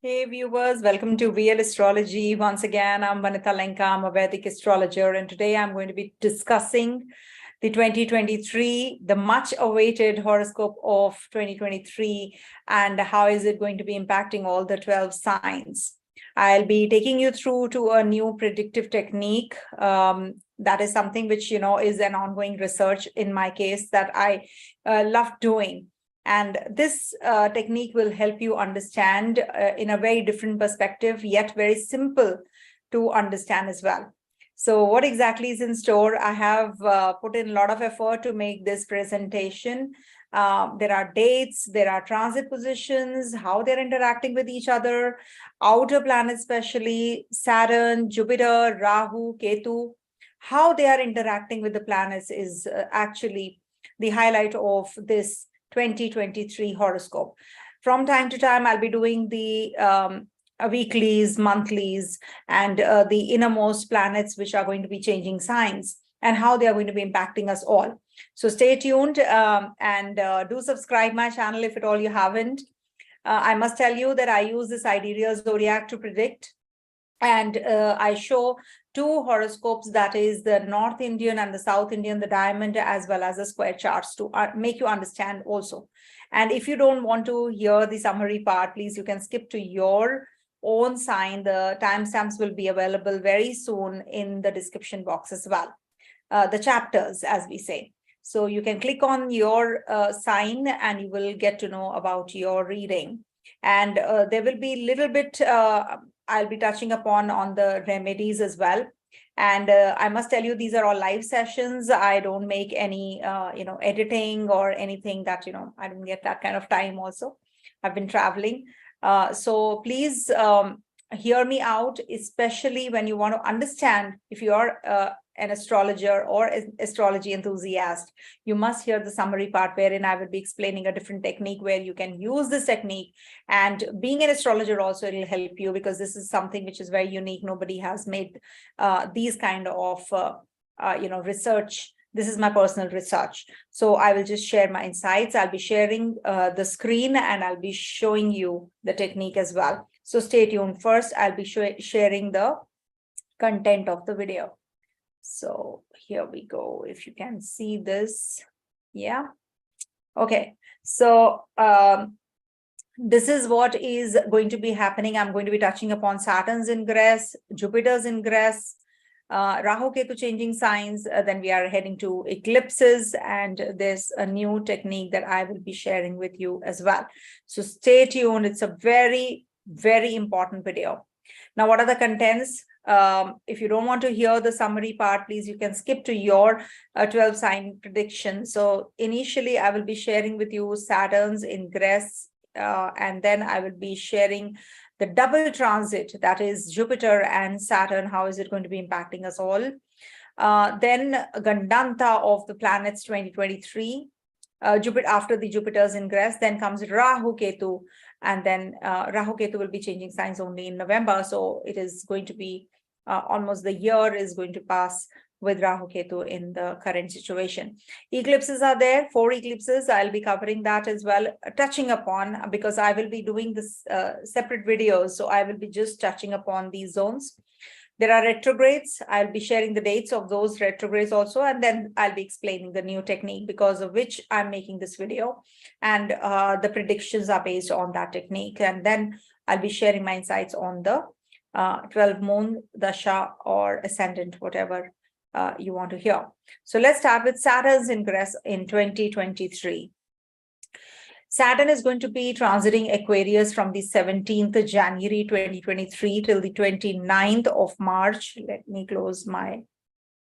Hey viewers, welcome to Real Astrology. Once again, I'm Vanitha Lenka. I'm a Vedic astrologer, and today I'm going to be discussing the 2023, the much awaited horoscope of 2023, and how is it going to be impacting all the 12 signs. I'll be taking you through to a new predictive technique. That is something which, is an ongoing research in my case that I love doing. And this technique will help you understand in a very different perspective, yet very simple to understand as well. So what exactly is in store? I have put in a lot of effort to make this presentation. There are dates, there are transit positions, how they're interacting with each other, outer planets, especially Saturn, Jupiter, Rahu, Ketu, how they are interacting with the planets is actually the highlight of this 2023 horoscope. From time to time, I'll be doing the weeklies, monthlies, and the innermost planets, which are going to be changing signs and how they are going to be impacting us all. So stay tuned and do subscribe my channel if at all you haven't. I must tell you that I use the Sidereal Zodiac to predict. And I show two horoscopes, that is the North Indian and the South Indian, the diamond, as well as the square charts to make you understand also. And if you don't want to hear the summary part, please, you can skip to your own sign. The timestamps will be available very soon in the description box as well. The chapters, as we say. So you can click on your sign and you will get to know about your reading. And there will be a little bit I'll be touching upon on the remedies as well. And I must tell you, these are all live sessions. I don't make any, editing or anything that, I don't get that kind of time also. I've been traveling. So please hear me out, especially when you want to understand. If you are an astrologer or an astrology enthusiast, you must hear the summary part wherein I will be explaining a different technique where you can use this technique. And being an astrologer also, it will help you because this is something which is very unique. Nobody has made these kind of, research. This is my personal research. So I will just share my insights. I'll be sharing the screen and I'll be showing you the technique as well. So stay tuned. First, I'll be sharing the content of the video. So here we go. If you can see this. Yeah. Okay. So this is what is going to be happening. I'm going to be touching upon Saturn's ingress, Jupiter's ingress, Rahu Ketu changing signs. Then we are heading to eclipses, and there's a new technique that I will be sharing with you as well. So stay tuned. It's a very, very important video. Now, what are the contents? If you don't want to hear the summary part, please, you can skip to your 12 sign prediction. So initially, I will be sharing with you Saturn's ingress, and then I will be sharing the double transit, that is Jupiter and Saturn. How is it going to be impacting us all? Then Gandantha of the Planets 2023. Jupiter, after the Jupiter's ingress, then comes Rahu Ketu, and then Rahu Ketu will be changing signs only in November. So it is going to be almost the year is going to pass with Rahu Ketu in the current situation. Eclipses are there, 4 eclipses. I'll be covering that as well, touching upon, because I will be doing this separate videos. So I will be just touching upon these zones. There are retrogrades. I'll be sharing the dates of those retrogrades also, and then I'll be explaining the new technique because of which I'm making this video. And the predictions are based on that technique. And then I'll be sharing my insights on the 12 moon, dasha, or ascendant, whatever you want to hear. So let's start with Saturn's ingress in 2023. Saturn is going to be transiting Aquarius from the 17th January 2023 till the 29th of March. Let me close my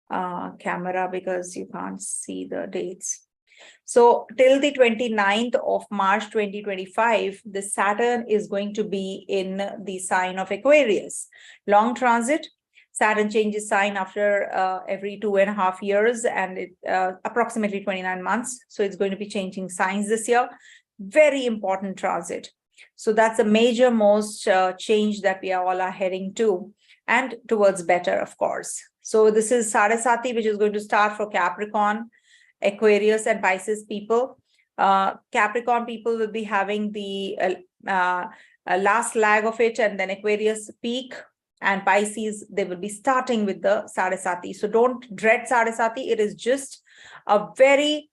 camera because you can't see the dates. So till the 29th of March 2025, the Saturn is going to be in the sign of Aquarius. Long transit. Saturn changes sign after every 2.5 years, and it approximately 29 months. So it's going to be changing signs this year. Very important transit. So that's a major most change that we all are heading to, and towards better, of course. So this is Sati, which is going to start for Capricorn, Aquarius, and Pisces people. Capricorn people will be having the last lag of it, and then Aquarius peak, and Pisces, they will be starting with the Sade. So don't dread Sade. It is just a very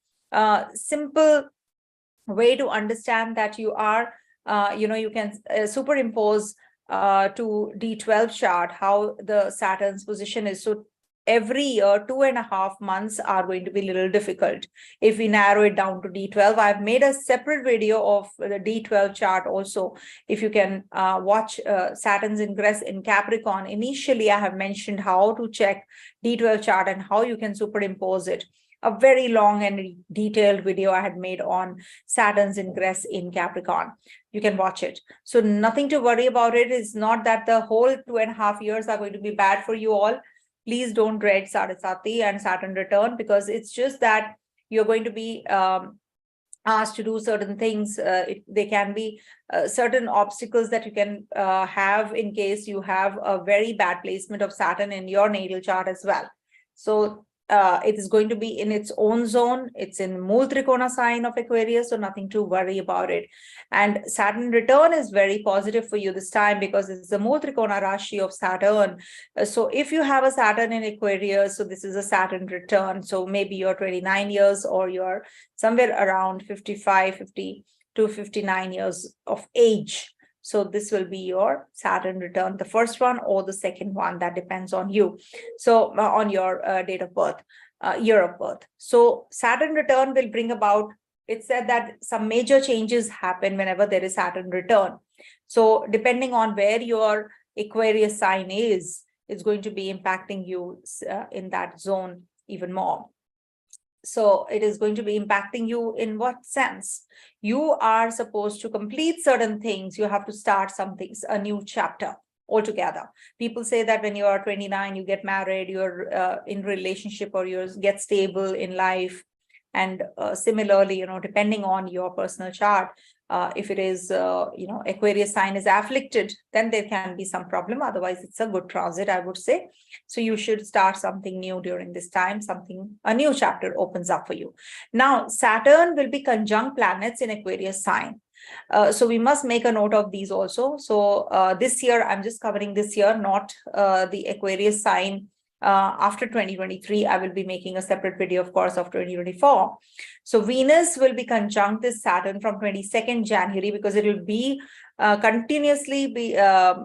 simple way to understand that you are, you can superimpose to D12 chart how the Saturn's position is. So every year, 2.5 months are going to be a little difficult. If we narrow it down to D12, I've made a separate video of the D12 chart also. If you can watch Saturn's ingress in Capricorn, initially I have mentioned how to check D12 chart and how you can superimpose it. A very long and detailed video I had made on Saturn's ingress in Capricorn. You can watch it. So nothing to worry about it. It's not that the whole 2.5 years are going to be bad for you all. Please don't dread Sati and Saturn return, because it's just that you're going to be asked to do certain things. They can be certain obstacles that you can have in case you have a very bad placement of Saturn in your natal chart as well. So it is going to be in its own zone. It's in Mool Trikona sign of Aquarius, so nothing to worry about it. And Saturn return is very positive for you this time because it's the Mool Trikona Rashi of Saturn. So if you have a Saturn in Aquarius, so this is a Saturn return. So maybe you're 29 years or you're somewhere around 55, 50 to 59 years of age. So this will be your Saturn return, the first one or the second one, that depends on you. So on your date of birth, year of birth. So Saturn return will bring about, it said that some major changes happen whenever there is Saturn return. So depending on where your Aquarius sign is, it's going to be impacting you in that zone even more. So it is going to be impacting you in what sense? You are supposed to complete certain things. You have to start some things, a new chapter altogether. People say that when you are 29, you get married, you're in relationship, or you get stable in life. And similarly, depending on your personal chart, if it is, Aquarius sign is afflicted, then there can be some problem. Otherwise, it's a good transit, I would say. So you should start something new during this time. A new chapter opens up for you. Now, Saturn will be conjunct planets in Aquarius sign. So we must make a note of these also. So this year, I'm just covering this year, not the Aquarius sign. After 2023, I will be making a separate video, of course, of 2024. So Venus will be conjunct this Saturn from 22nd January, because it will be continuously be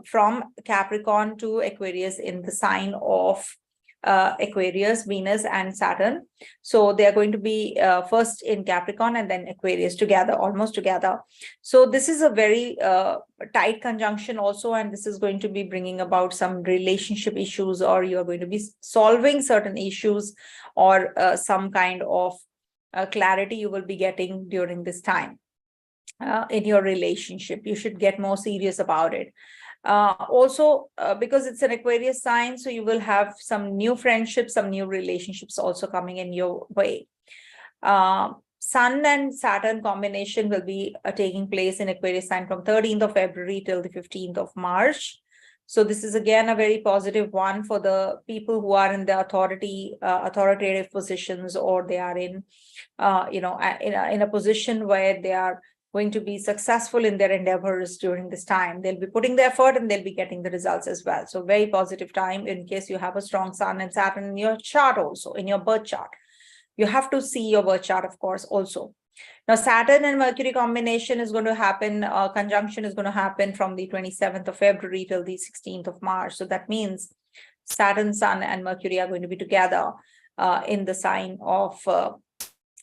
from Capricorn to Aquarius in the sign of Aquarius, Venus and Saturn. So they are going to be first in Capricorn and then Aquarius together, almost together. So this is a very tight conjunction also, and this is going to be bringing about some relationship issues, or you're going to be solving certain issues, or some kind of clarity you will be getting during this time in your relationship. You should get more serious about it. Also, because it's an Aquarius sign, so you will have some new friendships, some new relationships also coming in your way. Sun and Saturn combination will be taking place in Aquarius sign from 13th of February till the 15th of March. So this is again a very positive one for the people who are in the authoritative positions, or they are in, in a position where they are going to be successful in their endeavors during this time. They'll be putting the effort and they'll be getting the results as well. So very positive time in case you have a strong Sun and Saturn in your chart also, in your birth chart. You have to see your birth chart, of course, also. Now, Saturn and Mercury combination is going to happen, conjunction is going to happen from the 27th of February till the 16th of March. So that means Saturn, Sun, and Mercury are going to be together in the sign of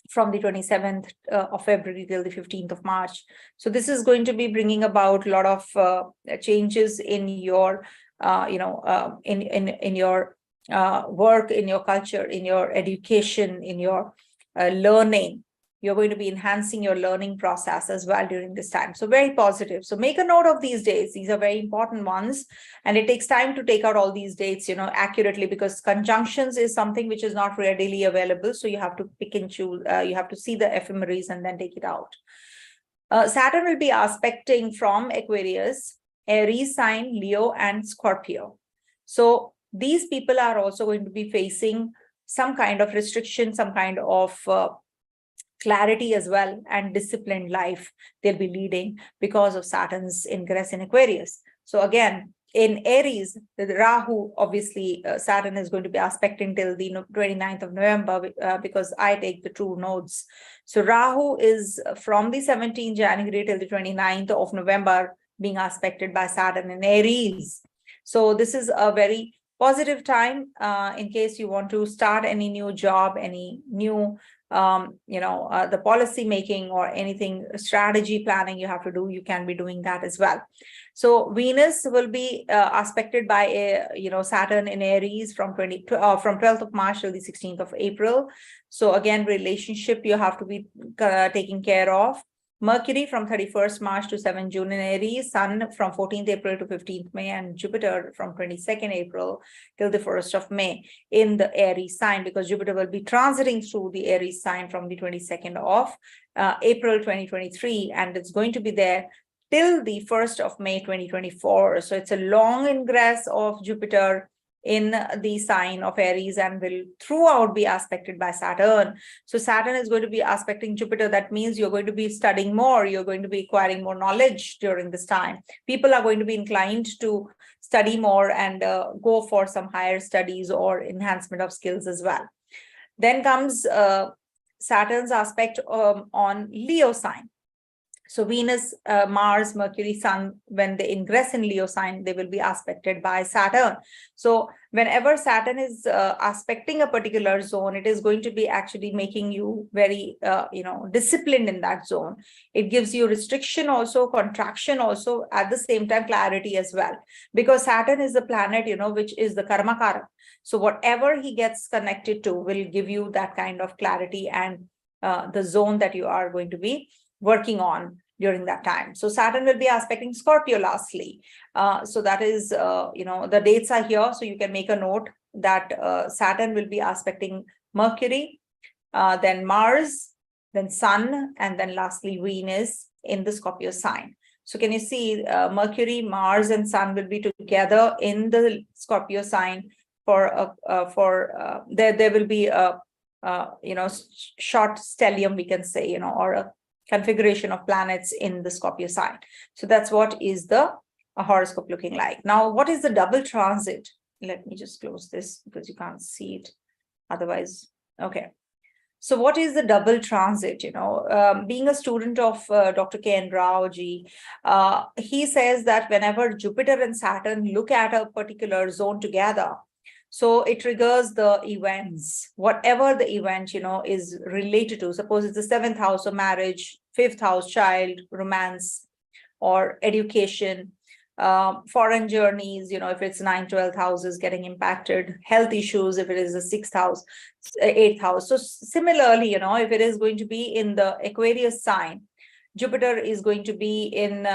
from the 27th of February till the 15th of March. So this is going to be bringing about a lot of changes in your, in your work, in your culture, in your education, in your learning. You're going to be enhancing your learning process as well during this time. So very positive. So make a note of these dates. These are very important ones. And it takes time to take out all these dates, accurately, because conjunctions is something which is not readily available. So you have to pick and choose. You have to see the ephemeris and then take it out. Saturn will be aspecting from Aquarius, Aries sign, Leo, and Scorpio. So these people are also going to be facing some kind of restriction, some kind of clarity as well, and disciplined life they'll be leading because of Saturn's ingress in Aquarius. So again, in Aries, the Rahu, obviously, Saturn is going to be aspecting till the 29th of November because I take the true nodes. So Rahu is from the 17th January till the 29th of November being aspected by Saturn in Aries. So this is a very positive time in case you want to start any new job, any new the policy making or anything strategy planning you have to do, you can be doing that as well. So Venus will be aspected by Saturn in Aries from 12th of March till the 16th of April. So again, relationship you have to be taking care of. Mercury from 31st March to 7 June in Aries, Sun from 14th April to 15th May, and Jupiter from 22nd April till the 1st of May in the Aries sign, because Jupiter will be transiting through the Aries sign from the 22nd of April 2023, and it's going to be there till the 1st of May 2024. So it's a long ingress of Jupiter in the sign of Aries and will throughout be aspected by Saturn. So Saturn is going to be aspecting Jupiter. That means you're going to be studying more. You're going to be acquiring more knowledge during this time. People are going to be inclined to study more and go for some higher studies or enhancement of skills as well. Then comes Saturn's aspect on Leo sign. So Venus, Mars, Mercury, Sun, when they ingress in Leo sign, they will be aspected by Saturn. So whenever Saturn is aspecting a particular zone, it is going to be actually making you very, disciplined in that zone. It gives you restriction also, contraction also, at the same time clarity as well. Because Saturn is the planet, which is the karmakara. So whatever he gets connected to will give you that kind of clarity and the zone that you are going to be working on during that time. So Saturn will be aspecting Scorpio lastly. So that is, the dates are here. So you can make a note that Saturn will be aspecting Mercury, then Mars, then Sun, and then lastly Venus in the Scorpio sign. So can you see Mercury, Mars, and Sun will be together in the Scorpio sign there will be a short stellium, we can say, or a configuration of planets in the Scorpio sign. So that's what is the horoscope looking like. Now, what is the double transit? Let me just close this because you can't see it otherwise. Okay. So what is the double transit? Being a student of Dr. K. Rao ji, he says that whenever Jupiter and Saturn look at a particular zone together, so it triggers the events, whatever the event, is related to. Suppose it's the 7th house of marriage, 5th house, child, romance, or education, foreign journeys, if it's 9, 12th houses getting impacted, health issues, if it is the 6th house, 8th house. So similarly, if it is going to be in the Aquarius sign, Jupiter is going to be in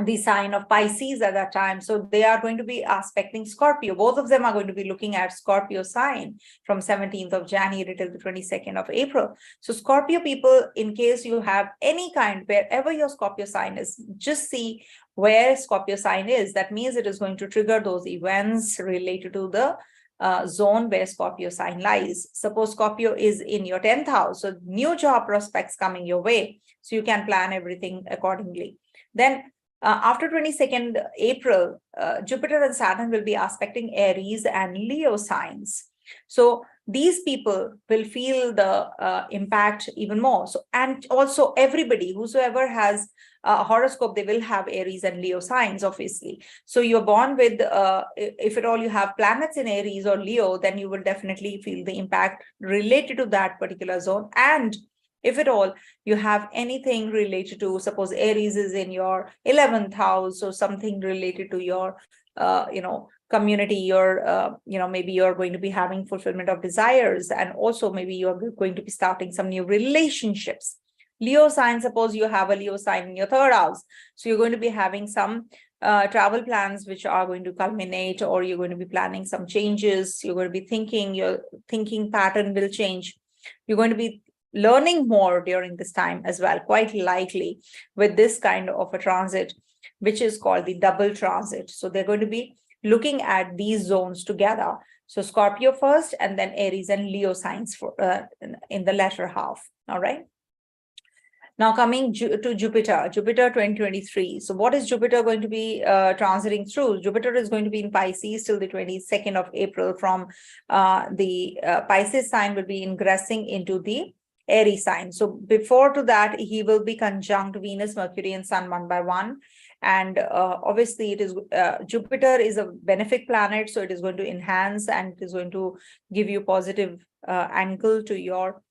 the sign of Pisces at that time. So they are going to be aspecting Scorpio. Both of them are going to be looking at Scorpio sign from 17th of January till the 22nd of April. So Scorpio people, in case you have any kind, wherever your Scorpio sign is, just see where Scorpio sign is. That means it is going to trigger those events related to the zone where Scorpio sign lies. Suppose Scorpio is in your 10th house, so new job prospects coming your way. So you can plan everything accordingly. Then after 22nd April, Jupiter and Saturn will be aspecting Aries and Leo signs. So these people will feel the impact even more. So, and also everybody, whosoever has a horoscope, they will have Aries and Leo signs, obviously. So you're born with, if at all you have planets in Aries or Leo, then you will definitely feel the impact related to that particular zone. And if at all you have anything related to, suppose Aries is in your 11th house, or something related to your, community, your, maybe you're going to be having fulfillment of desires, and also maybe you're going to be starting some new relationships. Leo sign, suppose you have a Leo sign in your 3rd house. So you're going to be having some travel plans which are going to culminate, or you're going to be planning some changes. You're going to be thinking, your thinking pattern will change. You're going to be learning more during this time as well, quite likely, with this kind of a transit, which is called the double transit. So they're going to be looking at these zones together So Scorpio first, and then Aries and Leo signs for in the latter half. All right. Now coming to Jupiter 2023. So what is Jupiter going to be transiting through? Jupiter is going to be in Pisces till the 22nd of April. From the Pisces sign will be ingressing into the Aries sign. So before to that, he will be conjunct Venus, Mercury, and Sun one by one. And obviously it is Jupiter is a benefic planet, so it is going to enhance and it is going to give you positive angle to your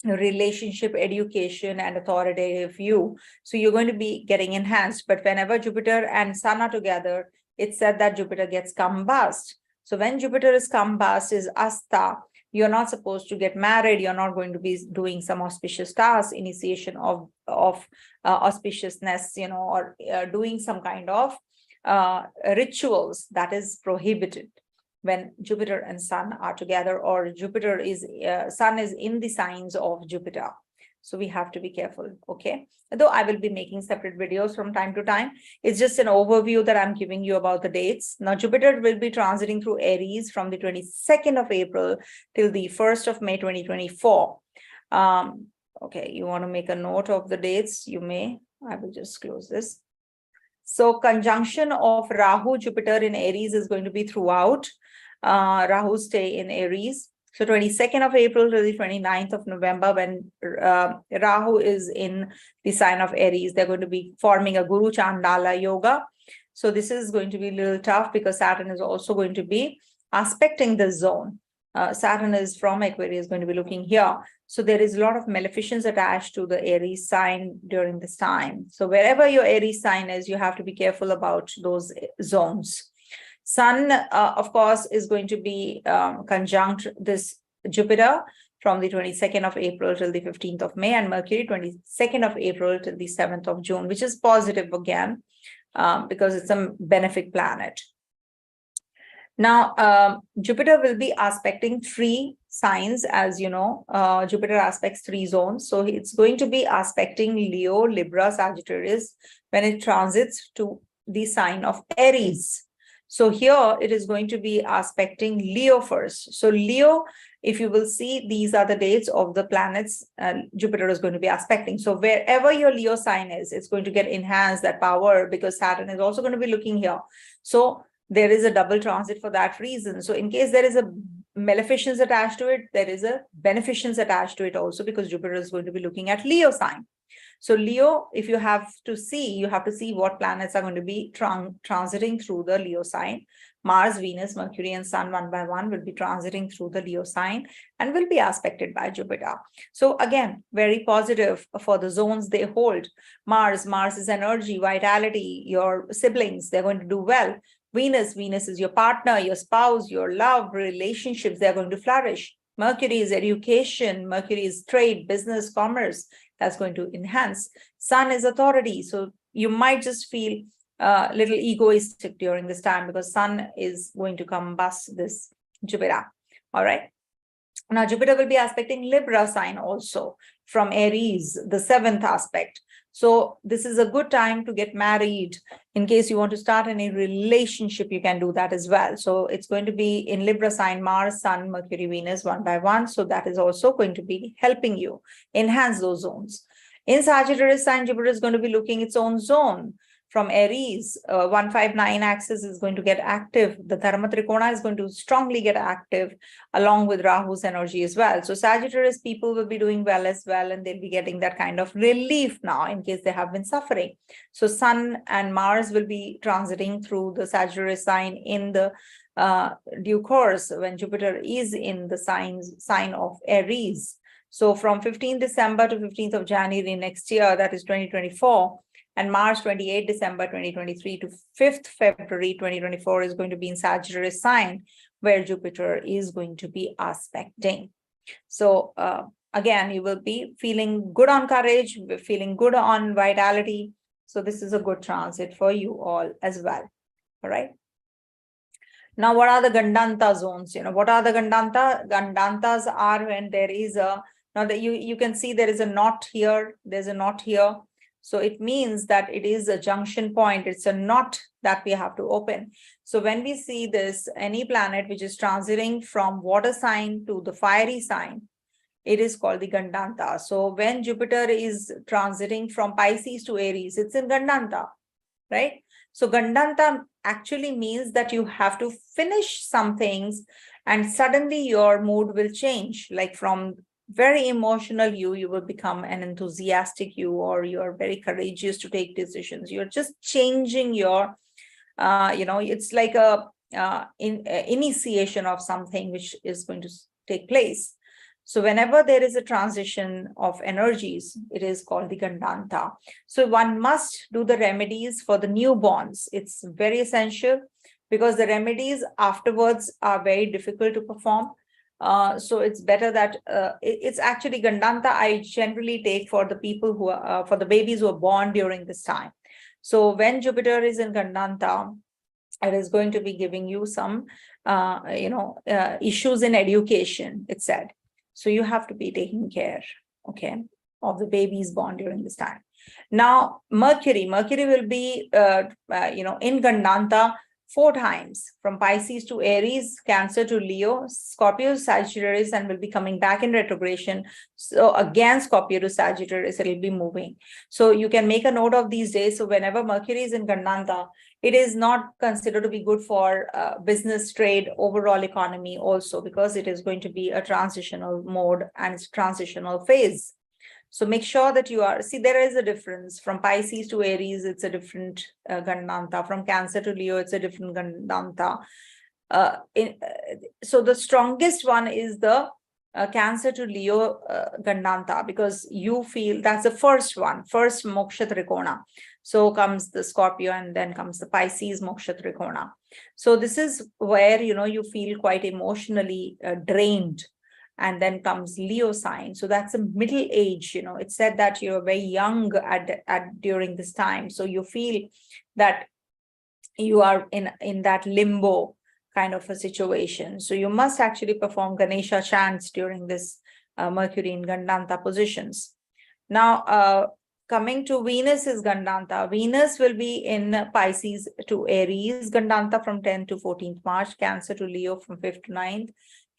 relationship, education, and authoritative view. So you're going to be getting enhanced. But whenever Jupiter and Sun are together, it's said that Jupiter gets combust. So when Jupiter is combust, is asta, you're not supposed to get married. You're not going to be doing some auspicious tasks, initiation of auspiciousnness, or doing some kind of rituals. That is prohibited when Jupiter and Sun are together, or Sun is in the signs of Jupiter. So we have to be careful, okay? Though I will be making separate videos from time to time. It's just an overview that I'm giving you about the dates. Now, Jupiter will be transiting through Aries from the 22nd of April till the 1st of May, 2024. Okay, you want to make a note of the dates? You may. I will just close this. So conjunction of Rahu, Jupiter in Aries is going to be throughout. Rahu stay in Aries. So 22nd of April to the 29th of November, when Rahu is in the sign of Aries, they're going to be forming a Guru Chandala Yoga. So this is going to be a little tough because Saturn is also going to be aspecting the zone. Saturn is from Aquarius, going to be looking here. So there is a lot of maleficence attached to the Aries sign during this time. So wherever your Aries sign is, you have to be careful about those zones. Sun, of course, is going to be conjunct this Jupiter from the 22nd of April till the 15th of May, and Mercury 22nd of April till the 7th of June, which is positive again because it's a benefic planet. Now, Jupiter will be aspecting 3 signs, as you know. Jupiter aspects 3 zones. So it's going to be aspecting Leo, Libra, Sagittarius when it transits to the sign of Aries. So here it is going to be aspecting Leo first. So Leo, if you will see, these are the dates of the planets Jupiter is going to be aspecting. So wherever your Leo sign is, it's going to get enhanced, that power, because Saturn is also going to be looking here. So there is a double transit for that reason. So in case there is a maleficence attached to it, there is a beneficence attached to it also, because Jupiter is going to be looking at Leo sign. So Leo, if you have to see what planets are going to be transiting through the Leo sign. Mars, Venus, Mercury, and Sun one by one will be transiting through the Leo sign and will be aspected by Jupiter. So again, very positive for the zones they hold. Mars is energy, vitality, your siblings, they're going to do well. Venus is your partner, your spouse, your love, relationships, they're going to flourish. Mercury is education, Mercury is trade, business, commerce, that's going to enhance. Sun is authority. So you might just feel a little egoistic during this time because Sun is going to combust this Jupiter. All right. Now, Jupiter will be aspecting Libra sign also from Aries, the 7th aspect. So this is a good time to get married. In case you want to start any relationship, you can do that as well. So it's going to be in Libra sign, Mars, Sun, Mercury, Venus, one by one. So that is also going to be helping you enhance those zones. In Sagittarius sign, Jupiter is going to be looking its own zone. From Aries, 159 axis is going to get active. The Dharma Trikona is going to strongly get active along with Rahu's energy as well. So Sagittarius people will be doing well as well, and they'll be getting that kind of relief now in case they have been suffering. So Sun and Mars will be transiting through the Sagittarius sign in the due course when Jupiter is in the sign of Aries. So from 15th December to 15th of January next year, that is 2024, and March 28 December 2023 to 5th February 2024 is going to be in Sagittarius sign, where Jupiter is going to be aspecting. So again, you will be feeling good on courage, feeling good on vitality. So this is a good transit for you all as well. All right. Now, what are the Gandantha zones? What are the Gandantha? Gandanthas are when there is a, now that you can see there is a knot here, there's a knot here. So it means that it is a junction point. It's a knot that we have to open. So when we see this, any planet which is transiting from water sign to the fiery sign, it is called the Gandantha. So when Jupiter is transiting from Pisces to Aries, it's in Gandantha, right? So Gandantha actually means that you have to finish some things and suddenly your mood will change. Like from very emotional you will become an enthusiastic you, or you're very courageous to take decisions. You're just changing your, it's like a initiation of something which is going to take place. So whenever there is a transition of energies, it is called the Gandantha. So one must do the remedies for the newborns. It's very essential because the remedies afterwards are very difficult to perform. So it's better that it's actually Gandantha I generally take for the people who are, for the babies who are born during this time. So when Jupiter is in Gandantha, it is going to be giving you some, issues in education, it's said. So you have to be taking care, okay, of the babies born during this time. Now, Mercury will be, in Gandantha 4 times, from Pisces to Aries, Cancer to Leo, Scorpio, Sagittarius, and will be coming back in retrogression. So again, Scorpio to Sagittarius, it will be moving. So you can make a note of these days. So whenever Mercury is in Gandantha, it is not considered to be good for business, trade, overall economy also, because it is going to be a transitional mode and it's transitional phase. So make sure that you are, see, there is a difference from Pisces to Aries, it's a different Gandantha. From Cancer to Leo, it's a different Gandantha. So the strongest one is the Cancer to Leo Gandantha, because you feel that's the first one, first Moksha Trikona. So comes the Scorpio and then comes the Pisces Moksha Trikona. So this is where, you feel quite emotionally drained. And then comes Leo sign. So that's a middle age, it's said that you're very young during this time. So you feel that you are in that limbo kind of a situation. So you must actually perform Ganesha chants during this Mercury in Gandantha positions. Now, coming to Venus is Gandantha. Venus will be in Pisces to Aries, Gandantha from 10th to 14th March, Cancer to Leo from 5th to 9th,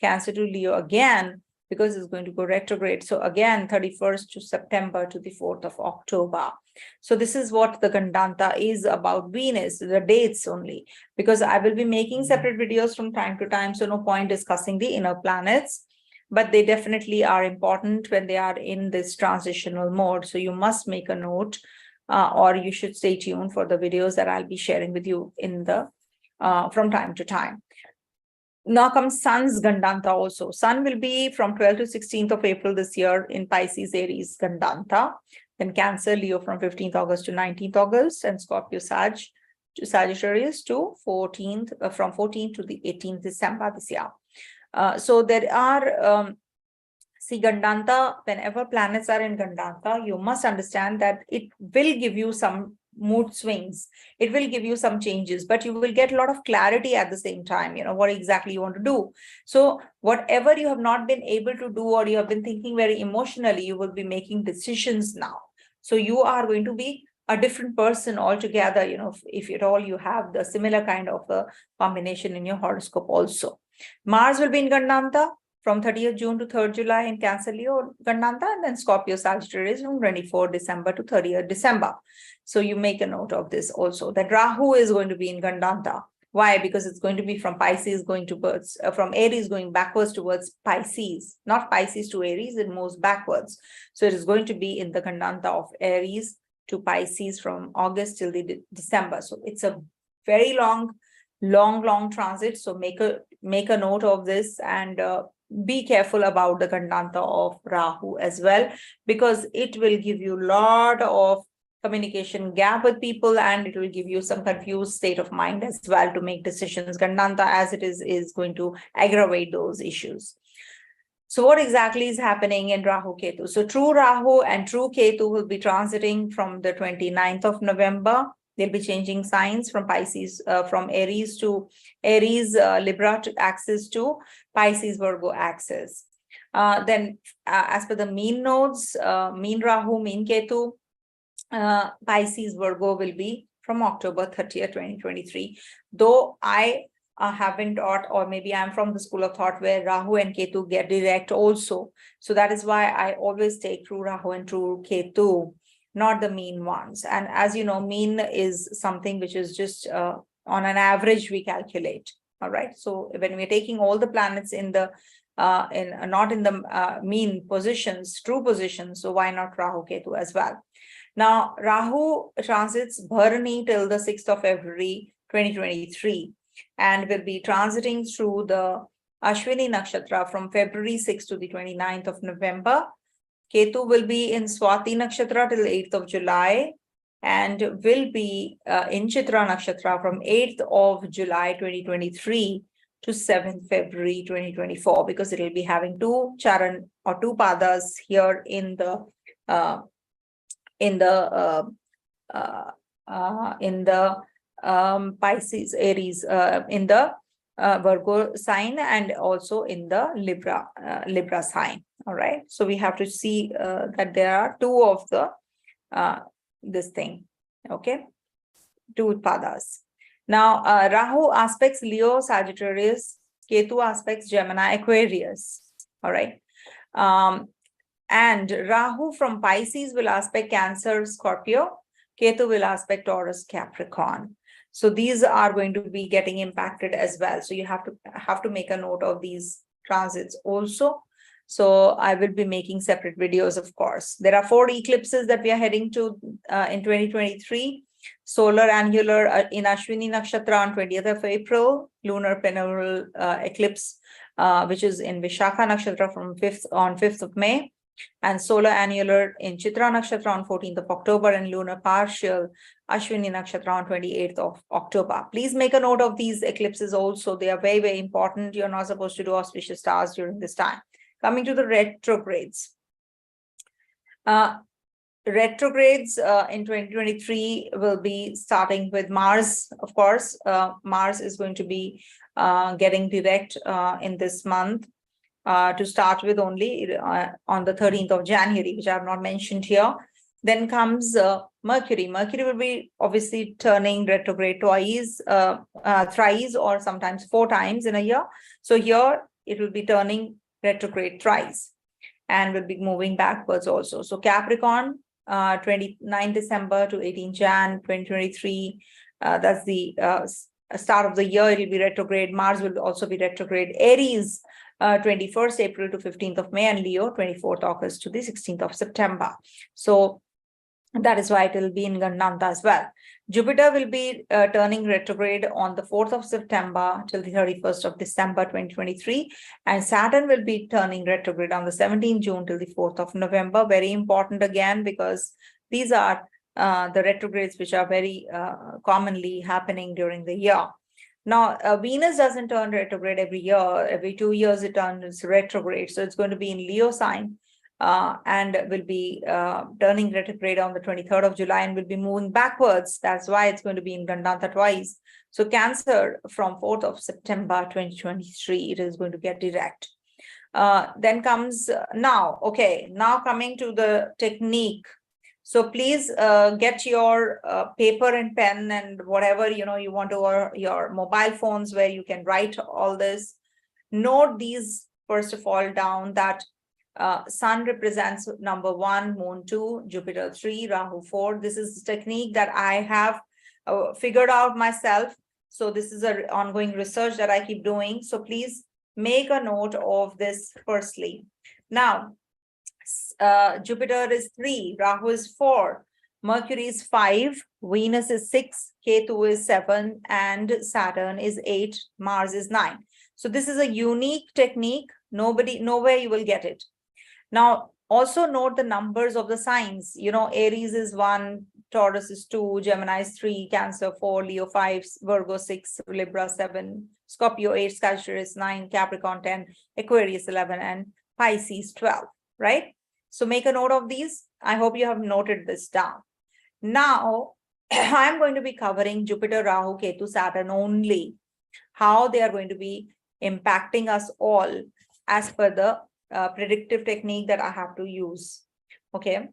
Cancer to Leo again, because it's going to go retrograde. So again, 31st to September to the 4th of October. So this is what the Gandantha is about Venus, the dates only, because I will be making separate videos from time to time. So no point discussing the inner planets, but they definitely are important when they are in this transitional mode. So you must make a note, or you should stay tuned for the videos that I'll be sharing with you in the from time to time. Now comes Sun's Gandantha also. Sun will be from 12th to 16th of April this year in Pisces, Aries, Gandantha. Then Cancer, Leo from 15th August to 19th August, and Scorpio, Sagittarius to 14th, from 14th to the 18th December this year. So there are, see, Gandantha, whenever planets are in Gandantha, you must understand that it will give you some mood swings. It will give you some changes, but you will get a lot of clarity at the same time, what exactly you want to do. So whatever you have not been able to do, or you have been thinking very emotionally, you will be making decisions now. So you are going to be a different person altogether, if at all you have the similar kind of a combination in your horoscope also. Mars will be in Gandantha from 30th June to 3rd July in Cancer, Leo, Gandantha, and then Scorpio, Sagittarius from 24th December to 30th December. So you make a note of this also, that Rahu is going to be in Gandantha. Why? Because it's going to be from Pisces going towards, from Aries going backwards towards Pisces, not Pisces to Aries, it moves backwards. So it is going to be in the Gandantha of Aries to Pisces from August till the December. So it's a very long transit. So make a note of this, and be careful about the Gandantha of Rahu as well, because it will give you a lot of communication gap with people, and it will give you some confused state of mind as well to make decisions. Gandantha as it is going to aggravate those issues. So what exactly is happening in Rahu Ketu? So true Rahu and true Ketu will be transiting from the 29th of November. They'll be changing signs from Pisces, from Aries to Aries, Libra axis to Pisces, Virgo axis. Then as per the mean nodes, mean Rahu, mean Ketu, Pisces, Virgo will be from October 30th, 2023. Though I haven't taught, or maybe I'm from the school of thought where Rahu and Ketu get direct also. So that is why I always take true Rahu and true Ketu, not the mean ones. And as you know, mean is something which is just on an average we calculate. All right. So when we're taking all the planets in the not in the mean positions, true positions, so why not Rahu Ketu as well? Now, Rahu transits Bharani till the 6th of February 2023 and will be transiting through the Ashwini Nakshatra from February 6th to the 29th of November. Ketu will be in Swati Nakshatra till 8th of July and will be in Chitra Nakshatra from 8th of July 2023 to 7th February 2024, because it will be having two charan or two padas here in the Pisces, Aries, in the Virgo sign, and also in the Libra sign. All right. So we have to see that there are two of the this thing. Okay. Two padas. Now, Rahu aspects Leo, Sagittarius, Ketu aspects Gemini, Aquarius. All right. And Rahu from Pisces will aspect Cancer, Scorpio. Ketu will aspect Taurus, Capricorn. So these are going to be getting impacted as well. So you have to make a note of these transits also. So I will be making separate videos, of course. There are 4 eclipses that we are heading to in 2023. Solar annular in Ashwini Nakshatra on 20th of April, lunar penumbral eclipse, which is in Vishakha Nakshatra from 5th of May, and solar annular in Chitra Nakshatra on 14th of October, and lunar partial Ashwini Nakshatra on 28th of October. Please make a note of these eclipses also. They are very, very important. You're not supposed to do auspicious stars during this time. Coming to the retrogrades. Retrogrades in 2023 will be starting with Mars, of course. Mars is going to be getting direct in this month to start with, only on the 13th of January, which I have not mentioned here. Then comes Mercury. Mercury will be obviously turning retrograde twice, thrice, or sometimes 4 times in a year. So here it will be turning retrograde thrice and will be moving backwards also. So Capricorn, 29 December to 18 Jan 2023. That's the start of the year. It will be retrograde. Mars will also be retrograde. Aries, 21st April to 15th of May, and Leo, 24th August to the 16th of September. So that is why it will be in Gandantha as well. Jupiter will be turning retrograde on the 4th of September till the 31st of December 2023. And Saturn will be turning retrograde on the 17th June till the 4th of November. Very important again, because these are the retrogrades which are very commonly happening during the year. Now, Venus doesn't turn retrograde every year. Every 2 years it turns retrograde. So it's going to be in Leo sign. And will be turning retrograde on the 23rd of July and will be moving backwards. That's why it's going to be in Gandantha twice. So Cancer from 4th of September 2023, it is going to get direct. Then comes now coming to the technique. So please get your paper and pen and whatever you want to, or your mobile phones where you can write all this. Note these first of all down, that Sun represents number 1, Moon 2, Jupiter 3, Rahu 4. This is the technique that I have figured out myself. So this is an ongoing research that I keep doing. So please make a note of this firstly. Now, Jupiter is 3, Rahu is 4, Mercury is 5, Venus is 6, Ketu is 7, and Saturn is 8, Mars is 9. So this is a unique technique. Nowhere you will get it. Now, also note the numbers of the signs. Aries is 1, Taurus is 2, Gemini is 3, Cancer 4, Leo 5, Virgo 6, Libra 7, Scorpio 8, Sagittarius 9, Capricorn 10, Aquarius 11, and Pisces 12, right? So make a note of these. I hope you have noted this down. Now, I'm going to be covering Jupiter, Rahu, Ketu, Saturn only, how they are going to be impacting us all as per the predictive technique that I have to use. Okay.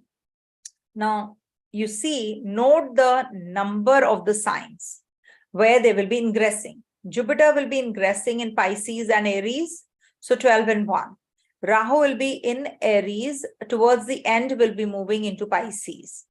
Now, you see, note the number of the signs where they will be ingressing. Jupiter will be ingressing in Pisces and Aries, so 12 and 1. Rahu will be in Aries, towards the end will be moving into Pisces.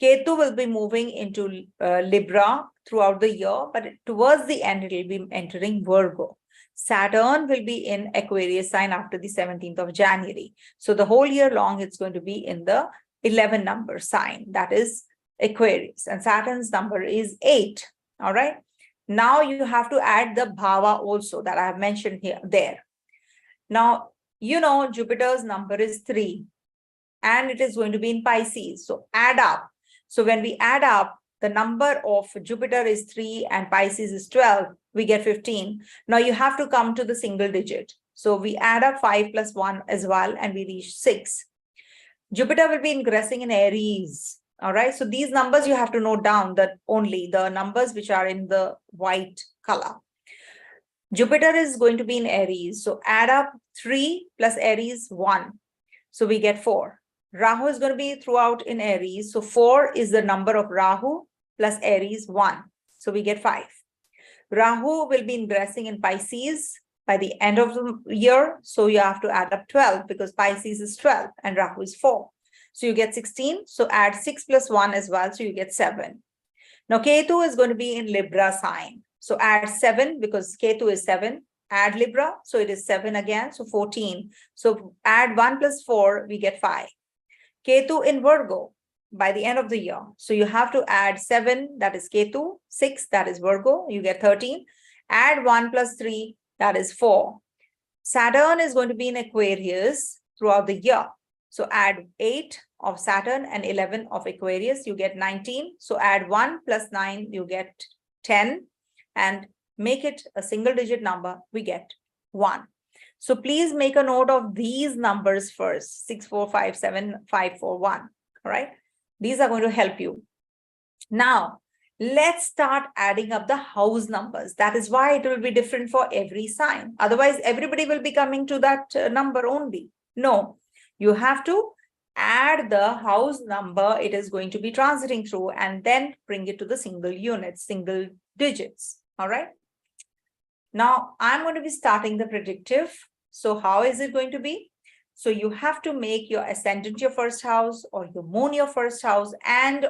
Ketu will be moving into Libra throughout the year, but towards the end it will be entering Virgo. Saturn will be in Aquarius sign after the 17th of January. So the whole year long, it's going to be in the 11 number sign, that is Aquarius. And Saturn's number is 8. All right. Now you have to add the bhava also that I have mentioned here, there. Now, you know, Jupiter's number is 3 and it is going to be in Pisces. So add up. So when we add up, the number of Jupiter is 3 and Pisces is 12, we get 15. Now you have to come to the single digit. So we add up 5 plus 1 as well and we reach 6. Jupiter will be ingressing in Aries. All right. So these numbers you have to note down, that only the numbers which are in the white color. Jupiter is going to be in Aries. So add up 3 plus Aries 1. So we get 4. Rahu is going to be throughout in Aries. So 4 is the number of Rahu plus Aries 1. So we get 5. Rahu will be ingressing in Pisces by the end of the year. So you have to add up 12 because Pisces is 12 and Rahu is 4. So you get 16. So add 6 plus 1 as well. So you get 7. Now Ketu is going to be in Libra sign. So add 7 because Ketu is 7. Add Libra. So it is 7 again. So 14. So add 1 plus 4. We get 5. Ketu in Virgo by the end of the year. So you have to add 7. That is Ketu. 6. That is Virgo. You get 13. Add 1 plus 3. That is 4. Saturn is going to be in Aquarius throughout the year. So add 8 of Saturn and 11 of Aquarius, you get 19. So add 1 plus 9, you get 10. And make it a single digit number, we get 1. So please make a note of these numbers first, 6, 4, 5, 7, 5, 4, 1. All right. These are going to help you. Now, let's start adding up the house numbers. That is why it will be different for every sign. Otherwise, everybody will be coming to that number only. No, you have to add the house number it is going to be transiting through and then bring it to the single units, single digits. All right. Now, I'm going to be starting the predictive. So how is it going to be? So you have to make your ascendant your first house or your moon your first house and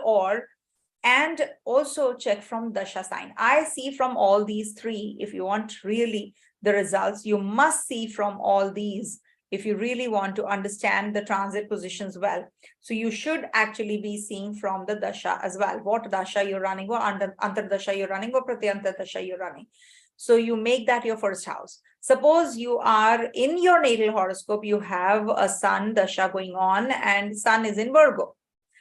also check from dasha sign. I see from all these 3. If you want really the results, you must see from all these if you really want to understand the transit positions well. So you should actually be seeing from the dasha as well. What dasha you're running, what antar dasha you're running, what pratyanta dasha you're running. So you make that your first house. Suppose you are in your natal horoscope, you have a sun dasha going on and sun is in Virgo.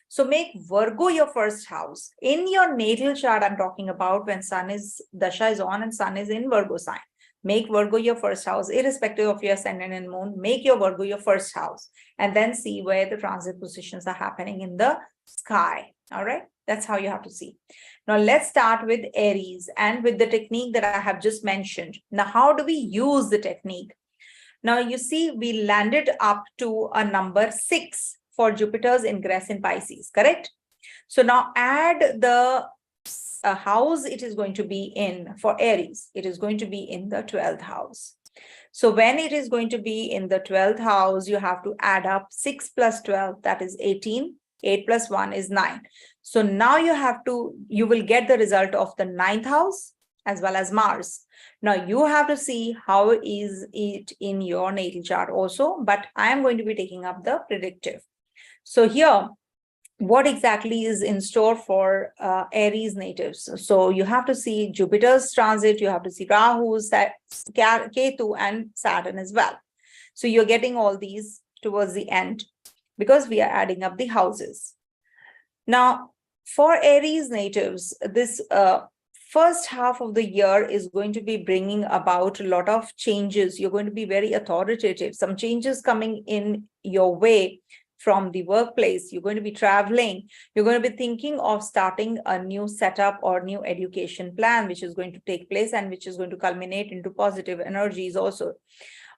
So make Virgo your first house. In your natal chart, I'm talking about when dasha is on and sun is in Virgo sign. Make Virgo your first house, irrespective of your ascendant and moon. Make your Virgo your first house and then see where the transit positions are happening in the sky. All right. That's how you have to see. Now, let's start with Aries and with the technique that I have just mentioned. Now, how do we use the technique? Now, you see, we landed up to a number 6 for Jupiter's ingress in Pisces, correct? So now add the house it is going to be in for Aries. It is going to be in the 12th house. So when it is going to be in the 12th house, you have to add up 6 plus 12, that is 18. 8 plus 1 is 9. So now you will get the result of the 9th house as well as Mars. Now you have to see how is it in your natal chart also, but I am going to be taking up the predictive. So here, what exactly is in store for Aries natives? So you have to see Jupiter's transit, you have to see Rahu, Ketu, and Saturn as well. So you're getting all these towards the end because we are adding up the houses. Now, for Aries natives, this first half of the year is going to be bringing about a lot of changes. You're going to be very authoritative. Some changes coming in your way from the workplace. You're going to be traveling. You're going to be thinking of starting a new setup or new education plan, which is going to take place and which is going to culminate into positive energies also.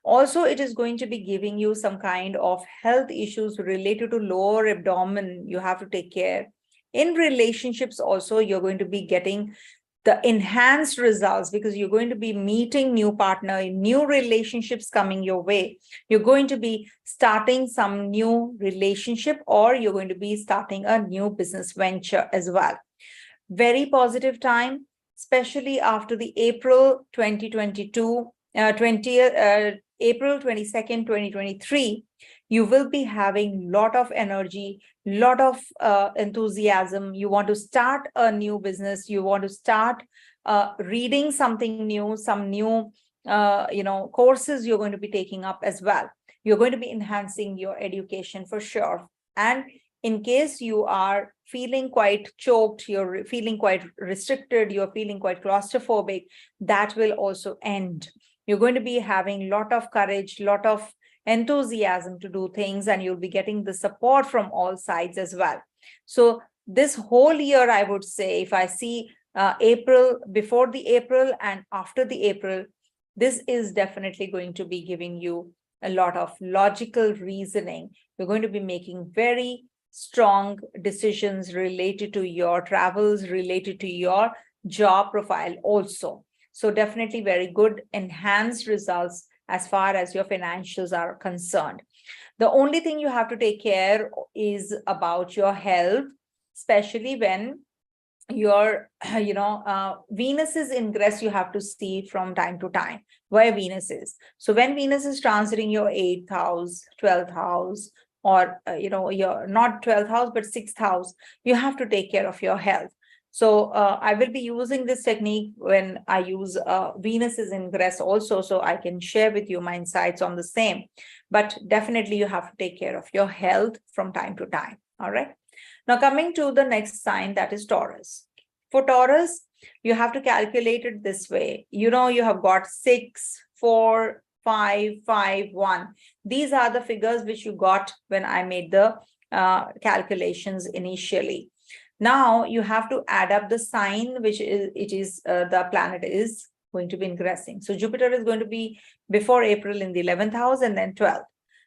Also, it is going to be giving you some kind of health issues related to lower abdomen. You have to take care. In relationships also, you're going to be getting the enhanced results because you're going to be meeting new partner, new relationships coming your way. You're going to be starting some new relationship, or you're going to be starting a new business venture as well. Very positive time, especially after the April 2022, April 22nd, 2023. You will be having lot of energy, lot of enthusiasm. You want to start a new business. You want to start reading something new, some new, courses you're going to be taking up as well. You're going to be enhancing your education for sure. And in case you are feeling quite choked, you're feeling quite restricted, you're feeling quite claustrophobic, that will also end. You're going to be having a lot of courage, lot of enthusiasm to do things, and you'll be getting the support from all sides as well. So this whole year, I would say, if I see April, before the April and after the April, this is definitely going to be giving you a lot of logical reasoning. You're going to be making very strong decisions related to your travels, related to your job profile also. So definitely very good enhanced results as far as your financials are concerned. The only thing you have to take care is about your health, especially when your, Venus is ingress, you have to see from time to time where Venus is. So when Venus is transiting your 8th house, 12th house, or, your not 12th house, but 6th house, you have to take care of your health. So I will be using this technique when I use Venus is ingress also, so I can share with you my insights on the same. But definitely you have to take care of your health from time to time. All right. Now coming to the next sign, that is Taurus. For Taurus, you have to calculate it this way. You have got 6, 4, 5, 5, 1. These are the figures which you got when I made the calculations initially. Now you have to add up the sign which the planet is going to be ingressing. So Jupiter is going to be before April in the 11th house and then 12th.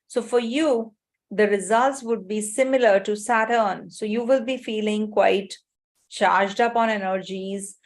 So for you, the results would be similar to Saturn. So you will be feeling quite charged up on energies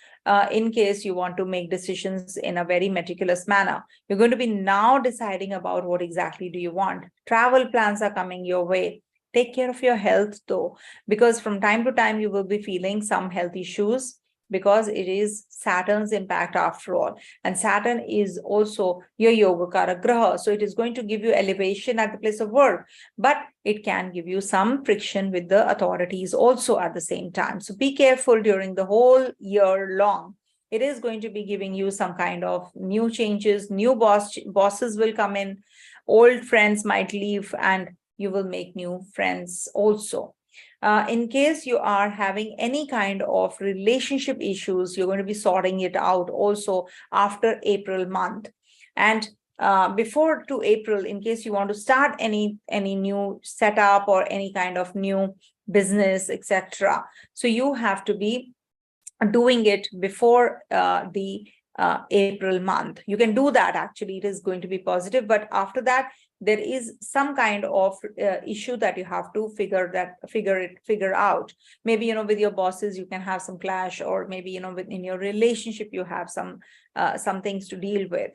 in case you want to make decisions in a very meticulous manner. You're going to be now deciding about what exactly do you want. Travel plans are coming your way. Take care of your health though, because from time to time you will be feeling some health issues because it is Saturn's impact after all. And Saturn is also your Yogakara Graha. So it is going to give you elevation at the place of work, but it can give you some friction with the authorities also at the same time. So be careful during the whole year long. It is going to be giving you some kind of new changes, new bosses will come in, old friends might leave, and you will make new friends also. In case you are having any kind of relationship issues, you're going to be sorting it out also after April month. And before to April, in case you want to start any new setup or any kind of new business, etc. So you have to be doing it before the April month. You can do that, actually, it is going to be positive, but after that, there is some kind of issue that you have to figure out. Maybe, with your bosses, you can have some clash, or maybe, within your relationship, you have some things to deal with.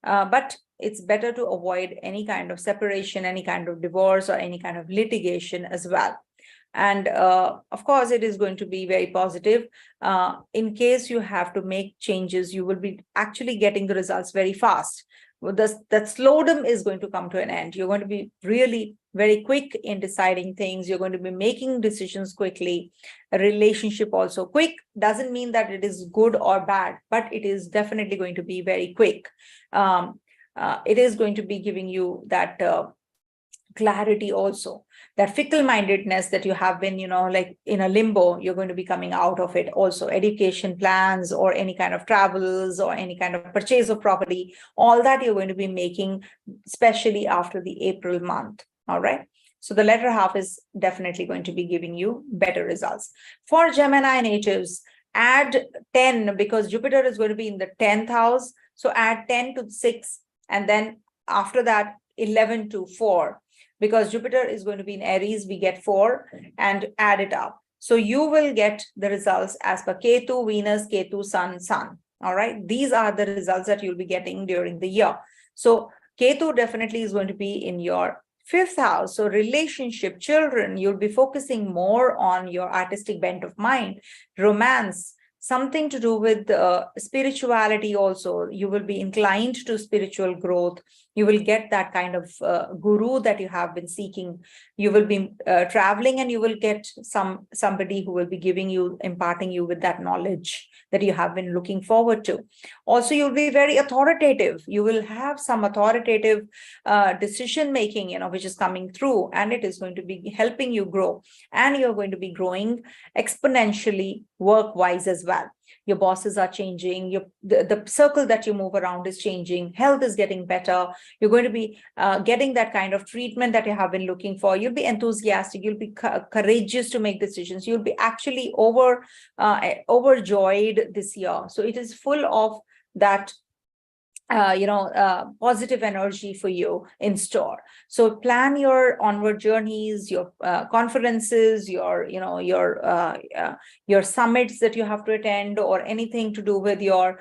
But it's better to avoid any kind of separation, any kind of divorce, or any kind of litigation as well. And of course, it is going to be very positive. In case you have to make changes, you will be actually getting the results very fast. That slowdom is going to come to an end. You're going to be really very quick in deciding things. You're going to be making decisions quickly. A relationship also. Quick doesn't mean that it is good or bad, but it is definitely going to be very quick. It is going to be giving you that clarity also. That fickle-mindedness that you have been, like in a limbo, you're going to be coming out of it also. Education plans or any kind of travels or any kind of purchase of property, all that you're going to be making, especially after the April month. All right. So the latter half is definitely going to be giving you better results. For Gemini natives, add 10 because Jupiter is going to be in the 10th house. So add 10 to 6, and then after that, 11 to 4. Because Jupiter is going to be in Aries, we get 4 and add it up. So you will get the results as per Ketu, Venus, Ketu, Sun, Sun. All right. These are the results that you'll be getting during the year. So Ketu definitely is going to be in your 5th house. So relationship, children, you'll be focusing more on your artistic bent of mind, romance, something to do with spirituality also. You will be inclined to spiritual growth. You will get that kind of guru that you have been seeking. You will be traveling, and you will get somebody who will be imparting you with that knowledge that you have been looking forward to. Also, you'll be very authoritative. You will have some authoritative decision making, which is coming through, and it is going to be helping you grow. And you're going to be growing exponentially work-wise as well. Your bosses are changing, the circle that you move around is changing, health is getting better. You're going to be getting that kind of treatment that you have been looking for. You'll be enthusiastic, you'll be courageous to make decisions. You'll be actually overjoyed this year. So it is full of that positive energy for you in store. So plan your onward journeys, your conferences, your summits that you have to attend, or anything to do with your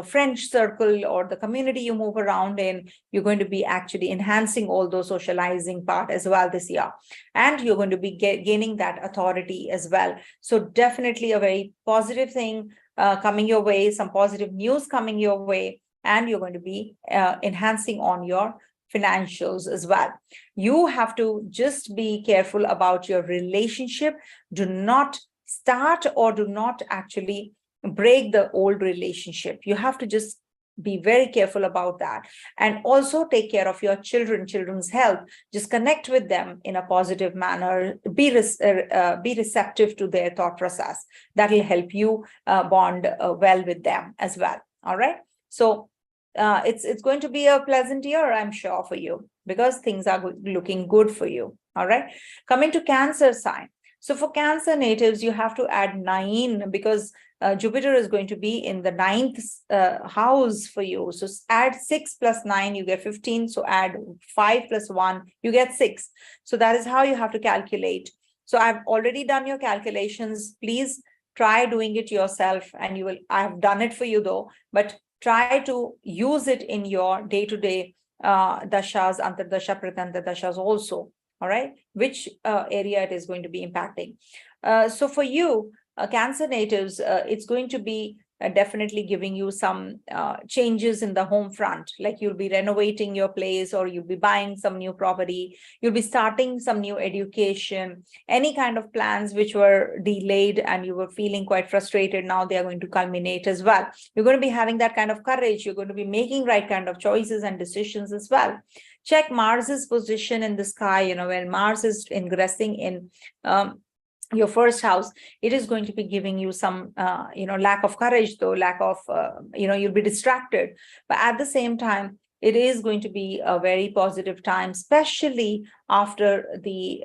French circle or the community you move around in. You're going to be actually enhancing all those socializing part as well this year, and you're going to be gaining that authority as well. So definitely a very positive thing coming your way, some positive news coming your way. And you're going to be enhancing on your financials as well. You have to just be careful about your relationship. Do not start or do not actually break the old relationship. You have to just be very careful about that. And also take care of your children's health. Just connect with them in a positive manner. Be receptive to their thought process. That will help you bond well with them as well. All right. So it's going to be a pleasant year, I'm sure, for you, because things are looking good for you. All right. Coming to Cancer sign. So for Cancer natives, you have to add 9 because Jupiter is going to be in the 9th house for you. So add 6 plus 9, you get 15. So add 5 plus 1, you get 6. So that is how you have to calculate. So I've already done your calculations. Please try doing it yourself, and I have done it for you though, but try to use it in your day-to-day dashas, antardasha, pratanta dashas also. All right, which area it is going to be impacting. So for you, Cancer natives, it's going to be definitely giving you some changes in the home front, like you'll be renovating your place, or you'll be buying some new property, you'll be starting some new education, any kind of plans which were delayed and you were feeling quite frustrated. Now they are going to culminate as well. You're going to be having that kind of courage. You're going to be making right kind of choices and decisions as well. Check Mars's position in the sky, when Mars is ingressing in your 1st house, it is going to be giving you some, lack of courage, though, lack of, you'll be distracted. But at the same time, it is going to be a very positive time, especially after the,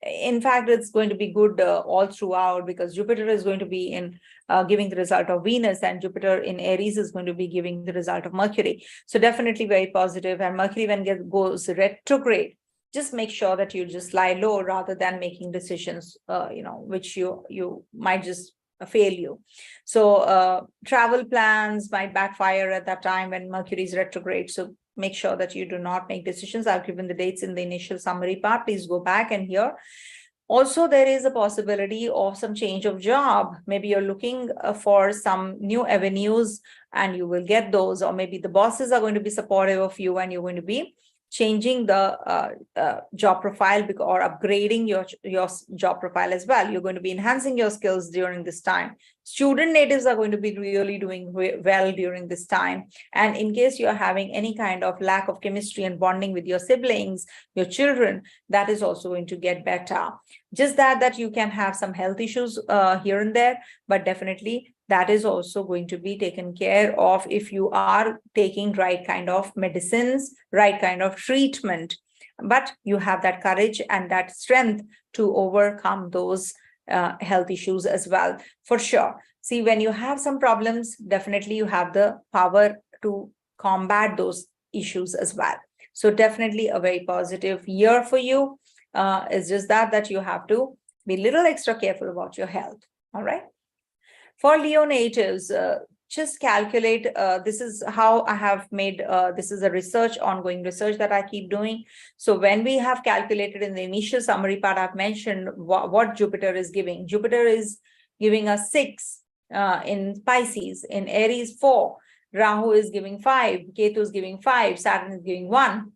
in fact, it's going to be good all throughout, because Jupiter is going to be in giving the result of Venus, and Jupiter in Aries is going to be giving the result of Mercury. So definitely very positive. And Mercury, when it goes retrograde, just make sure that you just lie low rather than making decisions, which you might just fail you. So travel plans might backfire at that time when Mercury is retrograde. So make sure that you do not make decisions. I've given the dates in the initial summary part. Please go back and hear. Also, there is a possibility of some change of job. Maybe you're looking for some new avenues and you will get those, or maybe the bosses are going to be supportive of you and you're going to be changing the job profile or upgrading your job profile as well. You're going to be enhancing your skills during this time. Student natives are going to be really doing well during this time. And in case you're having any kind of lack of chemistry and bonding with your siblings, your children, that is also going to get better. Just that you can have some health issues here and there, but definitely that is also going to be taken care of if you are taking right kind of medicines, right kind of treatment. But you have that courage and that strength to overcome those health issues as well, for sure. See, when you have some problems, definitely you have the power to combat those issues as well. So definitely a very positive year for you. It's just that you have to Be a little extra careful about your health. All right. For Leo natives, just calculate, this is how I have made, this is a ongoing research that I keep doing. So when we have calculated in the initial summary part, I've mentioned what Jupiter is giving. Jupiter is giving us 6 in Pisces, in Aries 4, Rahu is giving 5, Ketu is giving 5, Saturn is giving 1.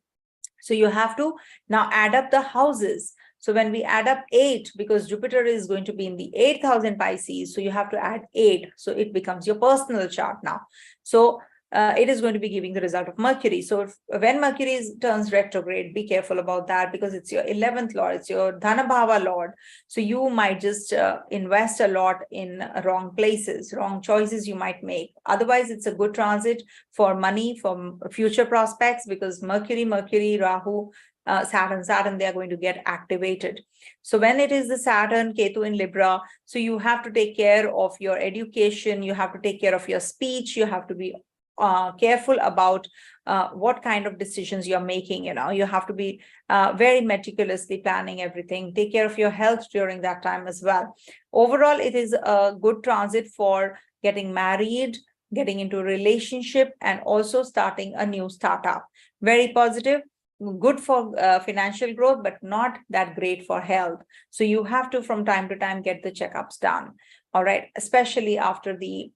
So you have to now add up the houses. So when we add up 8, because Jupiter is going to be in the 8th house in Pisces, so you have to add 8. So it becomes your personal chart now. So it is going to be giving the result of Mercury. So when Mercury turns retrograde, be careful about that, because it's your 11th lord, it's your Dhanabhava lord. So you might just invest a lot in wrong places, wrong choices you might make. Otherwise, it's a good transit for money, for future prospects, because Mercury, Rahu, Saturn, they are going to get activated. So when it is the Saturn, Ketu in Libra, so you have to take care of your education, you have to take care of your speech, you have to be careful about what kind of decisions you're making. You have to be very meticulously planning everything. Take care of your health during that time as well. Overall, it is a good transit for getting married, getting into a relationship, and also starting a new startup. Very positive, good for financial growth, but not that great for health. So you have to, from time to time, get the checkups done. All right, especially after the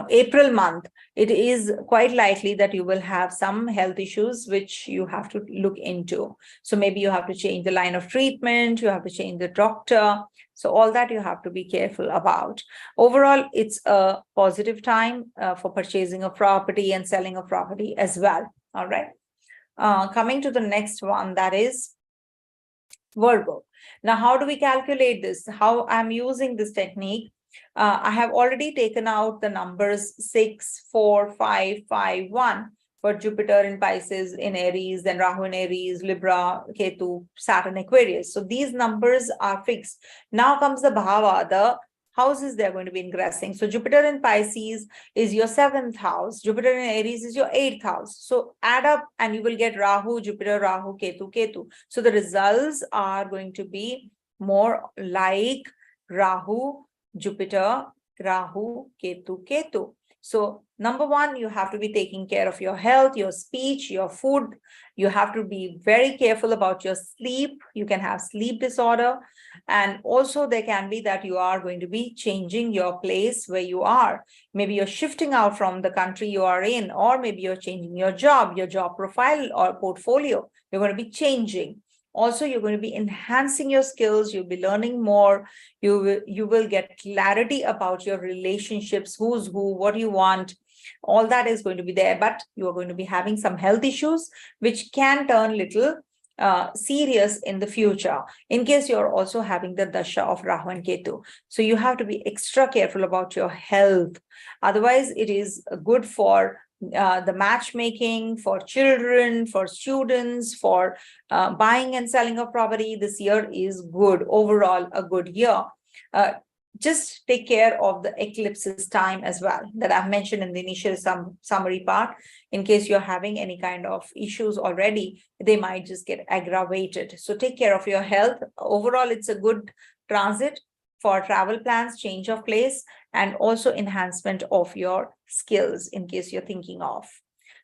April month, it is quite likely that you will have some health issues which you have to look into. So maybe you have to change the line of treatment, you have to change the doctor. So all that you have to be careful about. Overall, it's a positive time for purchasing a property and selling a property as well. All right. Coming to the next one, that is Virgo. Now, how do we calculate this? How I'm using this technique? I have already taken out the numbers 6, 4, 5, 5, 1 for Jupiter in Pisces, in Aries, then Rahu in Aries, Libra, Ketu, Saturn, Aquarius. So these numbers are fixed. Now comes the bhava, the houses they're going to be ingressing. So Jupiter in Pisces is your 7th house. Jupiter in Aries is your 8th house. So add up and you will get Rahu, Jupiter, Rahu, Ketu, Ketu. So the results are going to be more like Rahu, Jupiter, Rahu, Ketu, Ketu. So number one, you have to be taking care of your health, your speech, your food. You have to be very careful about your sleep. You can have sleep disorder. And also there can be that you are going to be changing your place where you are. Maybe you're shifting out from the country you are in, or maybe you're changing your job profile or portfolio. You're going to be changing. Also, you're going to be enhancing your skills. You'll be learning more. You will get clarity about your relationships, who's who, what you want. All that is going to be there, but you are going to be having some health issues, which can turn little serious in the future, in case you're also having the dasha of Rahu and Ketu. So you have to be extra careful about your health. Otherwise, it is good for the matchmaking, for children, for students, for buying and selling of property. This year is good, overall a good year. Just take care of the eclipses time as well, that I've mentioned in the initial summary part. In case you're having any kind of issues already, they might just get aggravated. So take care of your health. Overall, it's a good transit for travel plans, change of place, and also enhancement of your skills in case you're thinking of.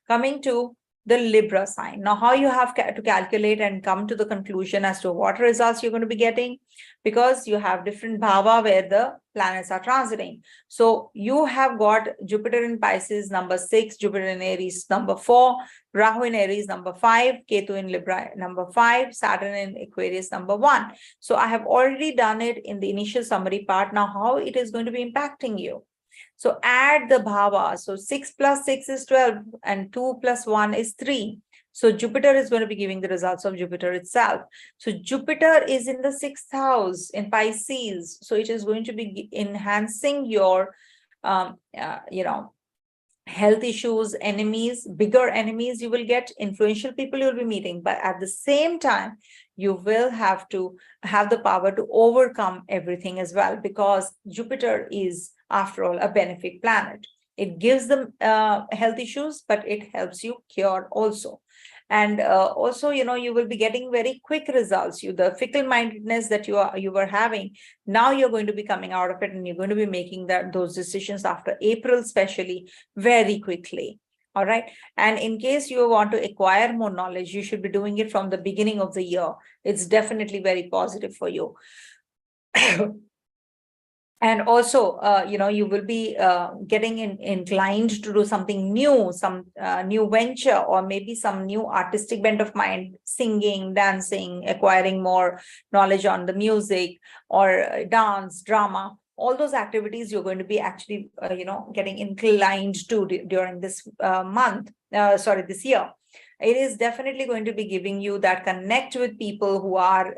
Coming to the Libra sign. Now, how you have to calculate and come to the conclusion as to what results you're going to be getting, because you have different bhava where the planets are transiting. So you have got Jupiter in Pisces, number 6, Jupiter in Aries, number 4, Rahu in Aries, number 5, Ketu in Libra, number 5, Saturn in Aquarius, number 1. So I have already done it in the initial summary part. Now, how it is going to be impacting you? So add the bhava. So 6 plus 6 is 12 and 2 plus 1 is 3. So Jupiter is going to be giving the results of Jupiter itself. So Jupiter is in the 6th house in Pisces. So it is going to be enhancing your, health issues, enemies, bigger enemies you will get, influential people you'll be meeting. But at the same time, you will have to have the power to overcome everything as well, because Jupiter is, after all, a benefic planet. It gives them health issues, but it helps you cure also. And also, you will be getting very quick results. The fickle-mindedness that you were having, now you're going to be coming out of it, and you're going to be making those decisions after April, especially, very quickly. All right. And in case you want to acquire more knowledge, you should be doing it from the beginning of the year. It's definitely very positive for you. And also, you will be getting inclined to do something new, some new venture, or maybe some new artistic bent of mind, singing, dancing, acquiring more knowledge on the music, or dance, drama. All those activities you're going to be actually, getting inclined to during this this year. It is definitely going to be giving you that connect with people who are,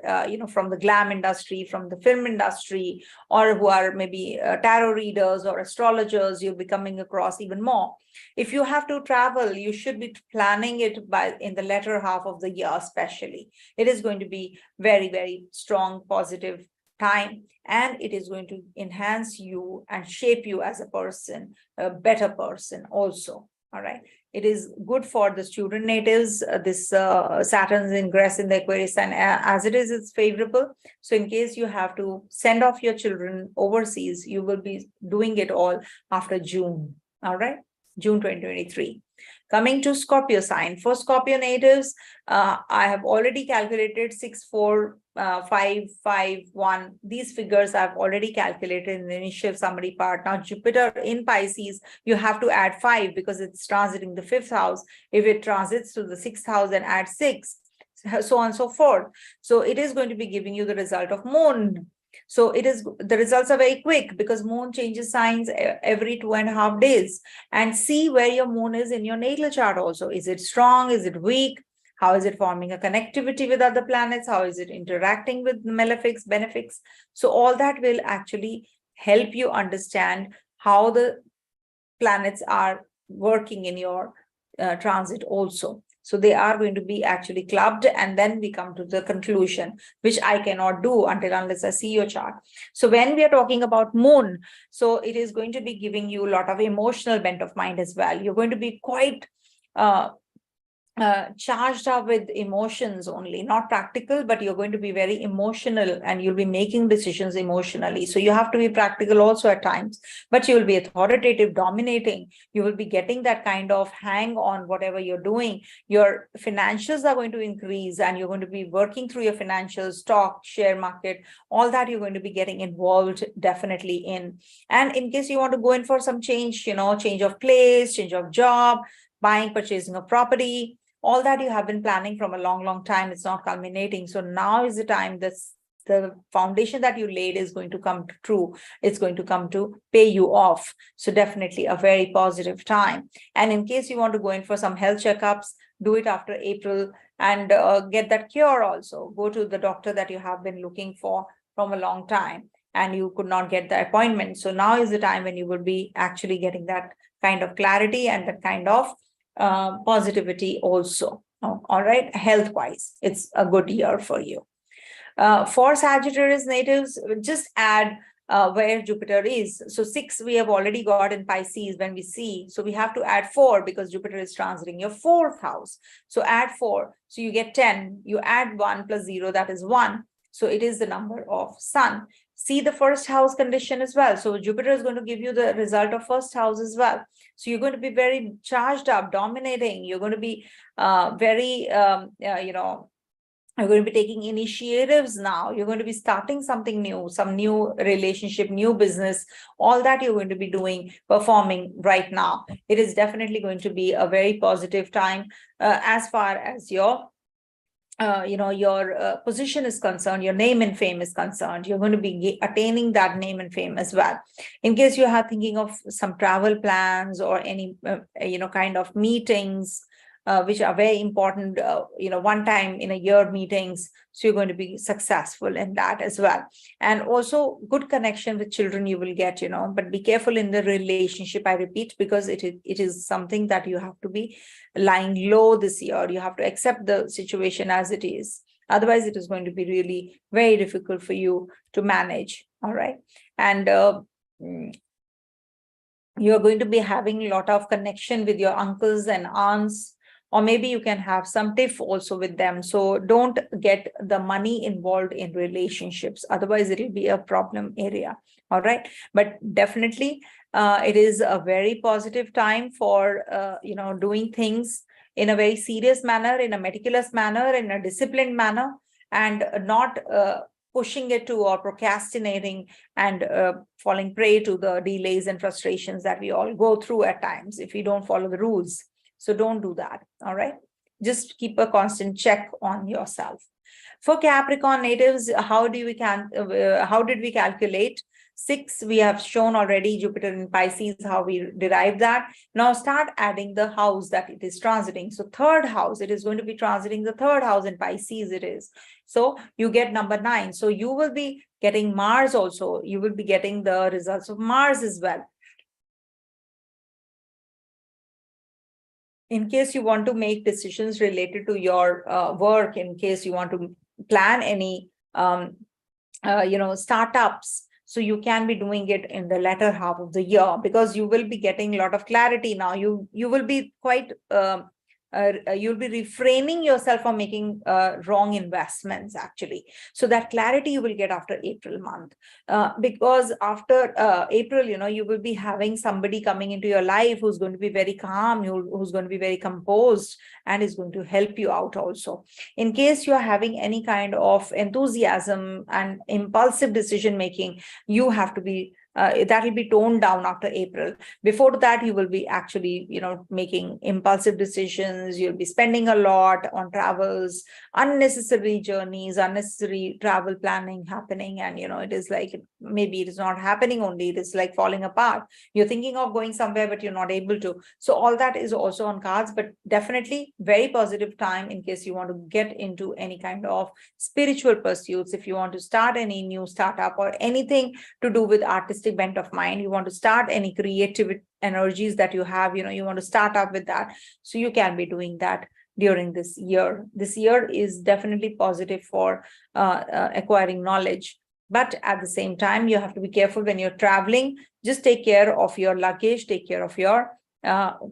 from the glam industry, from the film industry, or who are maybe tarot readers or astrologers. You'll be coming across even more. If you have to travel, you should be planning it in the latter half of the year, especially. It is going to be very, very strong, positive time, and it is going to enhance you and shape you as a person, a better person also. All right. It is good for the student natives. This Saturn's ingress in the Aquarius sign, as it is, it's favorable. So in case you have to send off your children overseas, you will be doing it all after June. All right, June 2023. Coming to Scorpio sign. For Scorpio natives, I have already calculated 6, 4, 5, 5, 1. These figures I've already calculated in the initial summary part. Now, Jupiter in Pisces, you have to add 5 because it's transiting the 5th house. If it transits to the 6th house, then add 6, so on and so forth. So it is going to be giving you the result of Moon. So the results are very quick because Moon changes signs every 2.5 days. And see where your Moon is in your natal chart also. Is it strong? Is it weak? How is it forming a connectivity with other planets? How is it interacting with malefics, benefics? So all that will actually help you understand how the planets are working in your transit also. So they are going to be actually clubbed, and then we come to the conclusion, which I cannot do unless I see your chart. So when we are talking about Moon, so it is going to be giving you a lot of emotional bent of mind as well. You're going to be quite charged up with emotions only, not practical, but you're going to be very emotional, and you'll be making decisions emotionally. So you have to be practical also at times, but you will be authoritative, dominating. You will be getting that kind of hang on whatever you're doing. Your financials are going to increase, and you're going to be working through your financials, stock, share market, all that you're going to be getting involved definitely in. And in case you want to go in for some change, change of place, change of job, buying, purchasing of property, all that you have been planning from a long, long time, it's not culminating. So now is the time that the foundation that you laid is going to come true. It's going to come to pay you off. So definitely a very positive time. And in case you want to go in for some health checkups, do it after April, and get that cure also. Go to the doctor that you have been looking for from a long time, and you could not get the appointment. So now is the time when you will be actually getting that kind of clarity and that kind of positivity also. All right, health wise, it's a good year for you. For Sagittarius natives, just add where Jupiter is. So 6 we have already got in Pisces when we see. So we have to add 4 because Jupiter is transiting your 4th house. So add 4. So you get 10. You add 1 plus 0, that is 1. So it is the number of Sun. See the first house condition as well. So Jupiter is going to give you the result of first house as well. So you're going to be very charged up, dominating. You're going to be very, you're going to be taking initiatives now. You're going to be starting something new, some new relationship, new business, all that you're going to be doing, performing right now. It is definitely going to be a very positive time as far as your position is concerned, your name and fame is concerned. You're going to be attaining that name and fame as well. In case you are thinking of some travel plans or any, kind of meetings, which are very important, one time in a year meetings. So you're going to be successful in that as well. And also good connection with children you will get, but be careful in the relationship, I repeat, because it is something that you have to be lying low this year. You have to accept the situation as it is. Otherwise, it is going to be really very difficult for you to manage. All right. And you're going to be having a lot of connection with your uncles and aunts, or maybe you can have some tiff also with them. So don't get the money involved in relationships, otherwise it will be a problem area. All right, but definitely it is a very positive time for doing things in a very serious manner, in a meticulous manner, in a disciplined manner, and not pushing it to or procrastinating and falling prey to the delays and frustrations that we all go through at times if we don't follow the rules. So don't do that. All right, just keep a constant check on yourself. For Capricorn natives, how did we calculate 6? We have shown already Jupiter in Pisces, how we derive that. Now start adding the house that it is transiting. So third house, it is going to be transiting the third house in Pisces it is. So you get number 9. So you will be getting Mars also. You will be getting the results of Mars as well. In case you want to make decisions related to your work, in case you want to plan any startups, so you can be doing it in the latter half of the year, because you will be getting a lot of clarity now. You will be quite you'll be refraining yourself from making wrong investments actually. So that clarity you will get after April month, because after April, you will be having somebody coming into your life who's going to be very calm, who's going to be very composed, and is going to help you out also. In case you are having any kind of enthusiasm and impulsive decision making, you have to be that will be toned down after April. Before that, you will be actually, making impulsive decisions. You'll be spending a lot on travels, unnecessary journeys, unnecessary travel planning happening. And, it is like, maybe it is not happening only. It is like falling apart. You're thinking of going somewhere, but you're not able to. So all that is also on cards, but definitely very positive time in case you want to get into any kind of spiritual pursuits. If you want to start any new startup or anything to do with artistic bent of mind, you want to start any creative energies that you have, you want to start up with that. So you can be doing that during this year. This year is definitely positive for acquiring knowledge. But at the same time, you have to be careful when you're traveling. Just take care of your luggage, take care of your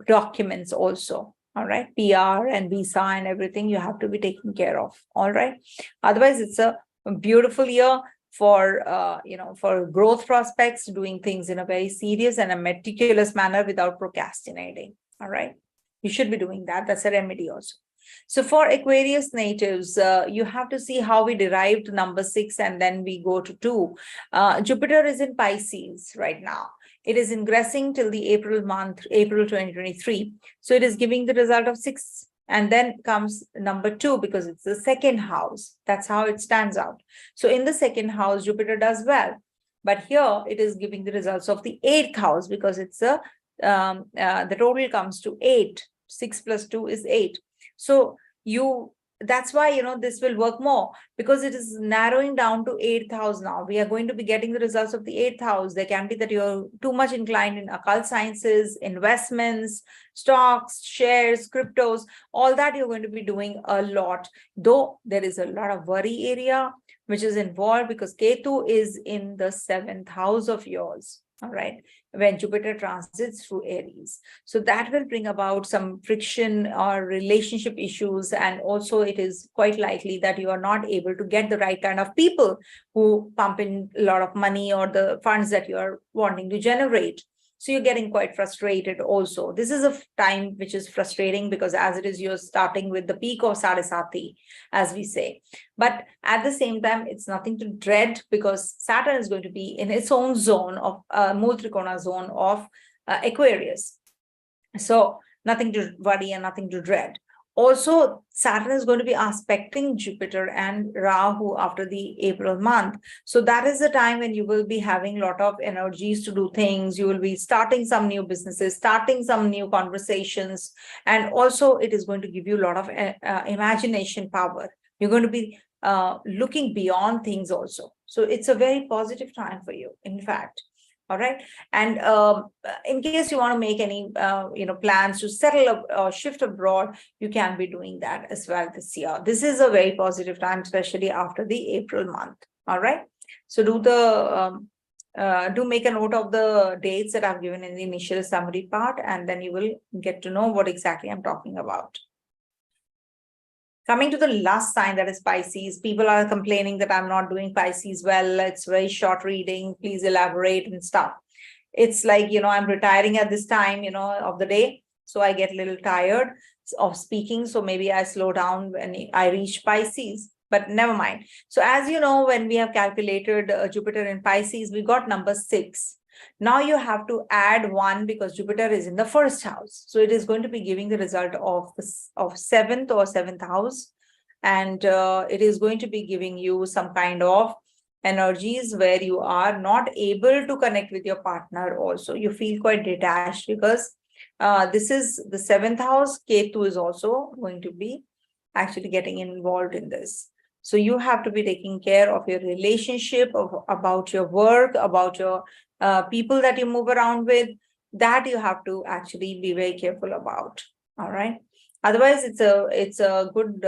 documents also. All right, PR and visa and everything you have to be taken care of. All right, otherwise it's a beautiful year for for growth prospects, doing things in a very serious and a meticulous manner without procrastinating. All right, you should be doing that. That's a remedy also. So for Aquarius natives, you have to see how we derived number 6 and then we go to 2. Jupiter is in Pisces right now. It is ingressing till the April month, April 2023. So it is giving the result of 6. And then comes number 2 because it's the second house. That's how it stands out. So in the second house, Jupiter does well. But here it is giving the results of the 8th house because it's the total comes to 8. 6 plus 2 is 8. So that's why, this will work more because it is narrowing down to 8th house now. We are going to be getting the results of the 8th house. There can be that you're too much inclined in occult sciences, investments, stocks, shares, cryptos, all that you're going to be doing a lot. Though there is a lot of worry area which is involved because Ketu is in the 7th house of yours. All right, when Jupiter transits through Aries. So that will bring about some friction or relationship issues. And also it is quite likely that you are not able to get the right kind of people who pump in a lot of money or the funds that you are wanting to generate. So you're getting quite frustrated also. This is a time which is frustrating because as it is, you're starting with the peak of Sade, as we say. But at the same time, it's nothing to dread because Saturn is going to be in its own zone of Mool Trikona zone of Aquarius. So nothing to worry and nothing to dread. Also, Saturn is going to be aspecting Jupiter and Rahu after the April month. So that is the time when you will be having a lot of energies to do things. You will be starting some new businesses, starting some new conversations. And also it is going to give you a lot of imagination power. You're going to be looking beyond things also. So it's a very positive time for you, in fact. All right. And in case you want to make any, plans to settle or shift abroad, you can be doing that as well this year. This is a very positive time, especially after the April month. All right. So do make a note of the dates that I've given in the initial summary part, and then you will get to know what exactly I'm talking about. Coming to the last sign, that is Pisces. People are complaining that I'm not doing Pisces well. It's very short reading. Please elaborate and stuff. It's like, I'm retiring at this time, of the day. So I get a little tired of speaking. So maybe I slow down when I reach Pisces, but never mind. So as you know, when we have calculated Jupiter in Pisces, we got number 6. Now you have to add 1 because Jupiter is in the first house. So it is going to be giving the result of 7th or 7th house. And it is going to be giving you some kind of energies where you are not able to connect with your partner also. You feel quite detached because this is the 7th house. Ketu is also going to be actually getting involved in this. So you have to be taking care of your relationship, about your work, about your people that you move around with. That you have to actually be very careful about. All right. Otherwise, it's a good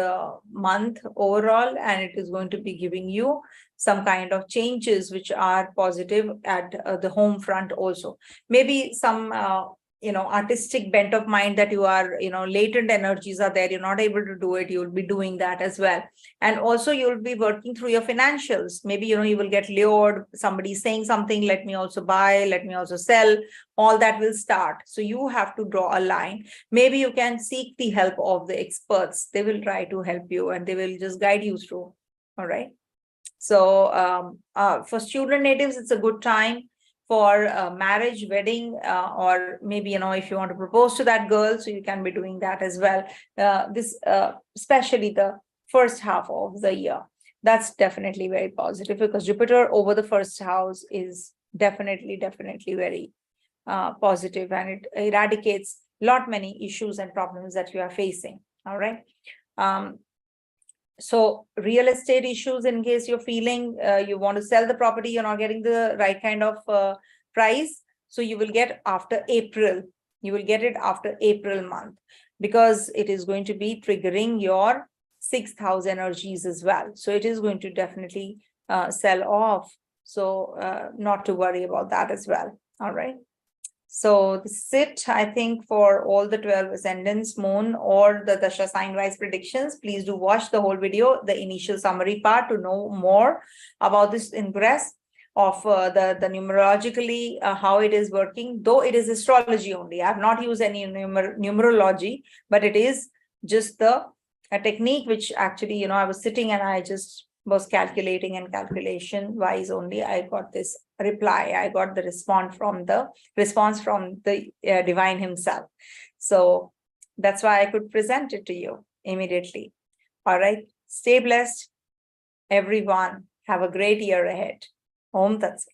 month overall, and it is going to be giving you some kind of changes which are positive at the home front also. Maybe some artistic bent of mind that you are, latent energies are there, you're not able to do it, you'll be doing that as well. And also you'll be working through your financials. Maybe, you will get lured, somebody saying something, let me also buy, let me also sell, all that will start. So you have to draw a line. Maybe you can seek the help of the experts. They will try to help you and they will just guide you through. All right. So for student natives, it's a good time for marriage, wedding, or maybe, if you want to propose to that girl, so you can be doing that as well. Especially the first half of the year, that's definitely very positive because Jupiter over the first house is definitely very positive, and it eradicates many issues and problems that you are facing. All right. So real estate issues, in case you're feeling you want to sell the property, you're not getting the right kind of price. So you will get after April. You will get it after April month because it is going to be triggering your 6th house energies as well. So it is going to definitely sell off. So not to worry about that as well. All right. So this is it, I think, for all the 12 ascendants, moon, or the Dasha sign wise predictions. Please do watch the whole video, the initial summary part, to know more about this ingress of the numerologically, how it is working, though it is astrology only. I have not used any numerology, but it is just a technique which actually, I was sitting and I just was calculating, and calculation wise only I got this reply. I got the response from the divine himself. So that's why I could present it to you immediately. All right. Stay blessed, everyone. Have a great year ahead. Om Tat Sat.